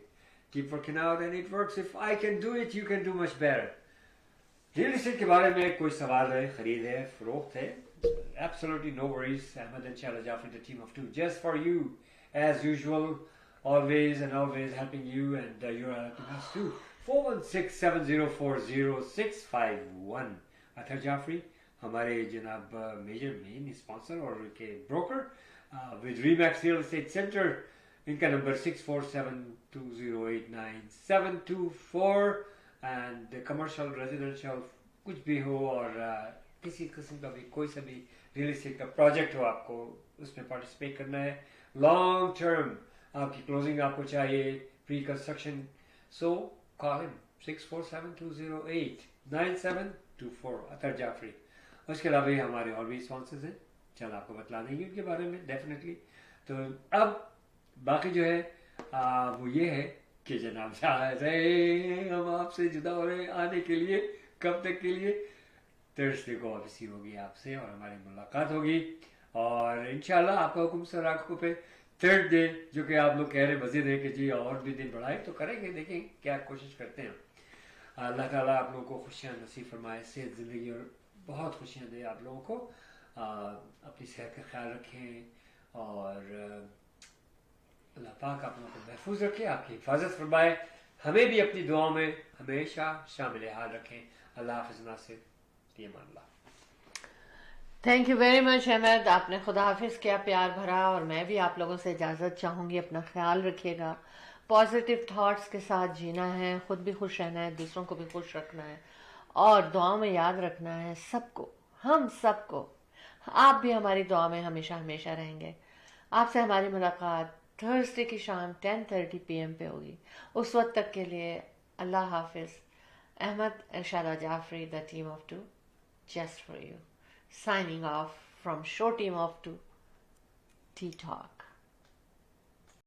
keep working out and it works. If I can do it, you can do much better. Real estate के बारे में कोई सवाल है, खरीद है, फरोख्त है, absolutely no worries. Ahmed and Shahla Jafri, the team of 2, just for you, as usual, always and always helping you, and you're helping us too. 416-704-0651. अतर जाफरी हमारे जनाब मेजर मेन स्पॉन्सर और के broker with Remax real estate center. इनका नंबर 6472089724, and commercial residential कुछ भी हो, और किसी किस्म का भी कोई सा भी रियल एस्टेट का प्रोजेक्ट हो, आपको उसमें पार्टिसिपेट करना है, लॉन्ग टर्म आपकी क्लोजिंग आपको चाहिए, प्री कंस्ट्रक्शन, सो कॉल हिम 6472089724 अतर जाफरी। उसके अलावा ही हमारे और भी स्पॉन्सर्स हैं, चल आपको बतला देंगे उनके बारे में डेफिनेटली। तो अब बाकी जो है वो ये है कि जनाब हम आपसे जुदा हो रहे हैं आने के लिए। कब तक के लिए? थर्सडे को वापसी होगी आपसे और हमारी मुलाकात होगी, और इंशाल्लाह आपका हुक्म सर आंखों पे थर्ड डे, जो कि आप लोग कह रहे मजीद है कि जी और भी दिन बढ़ाए, तो करेंगे, देखें क्या कोशिश करते हैं। अल्लाह ताला आप लोगों को खुशियाँ नसीब फरमाए, सेहत ज़िंदगी और बहुत खुशियाँ दे आप लोगों को। अपनी सेहत का ख्याल रखें, और अल्लाह पाक आप लोगों को महफूज रखे, आपकी हिफाजत फरमाए, हमें भी अपनी दुआओं में हमेशा शामिल हाल रखें. अल्लाह हाफिज़ नासिर, फी अमान Allah. Thank you very much Ahmed, आपने खुदा हाफिज किया प्यार भरा, और मैं भी आप लोगों से इजाज़त चाहूँगी. अपना ख्याल रखिएगा, पॉजिटिव थॉट्स के साथ जीना है, खुद भी खुश रहना है, दूसरों को भी खुश रखना है, और दुआ में याद रखना है सबको, हम सबको. आप भी हमारी दुआ में हमेशा हमेशा रहेंगे. आपसे हमारी मुलाकात थर्सडे की शाम 10:30 PM पे होगी. उस वक्त तक के लिए अल्लाह हाफिज. Ahmed and Shehla Jafri, the team of two, just for you, signing off from Show Team of Two Tea Talk.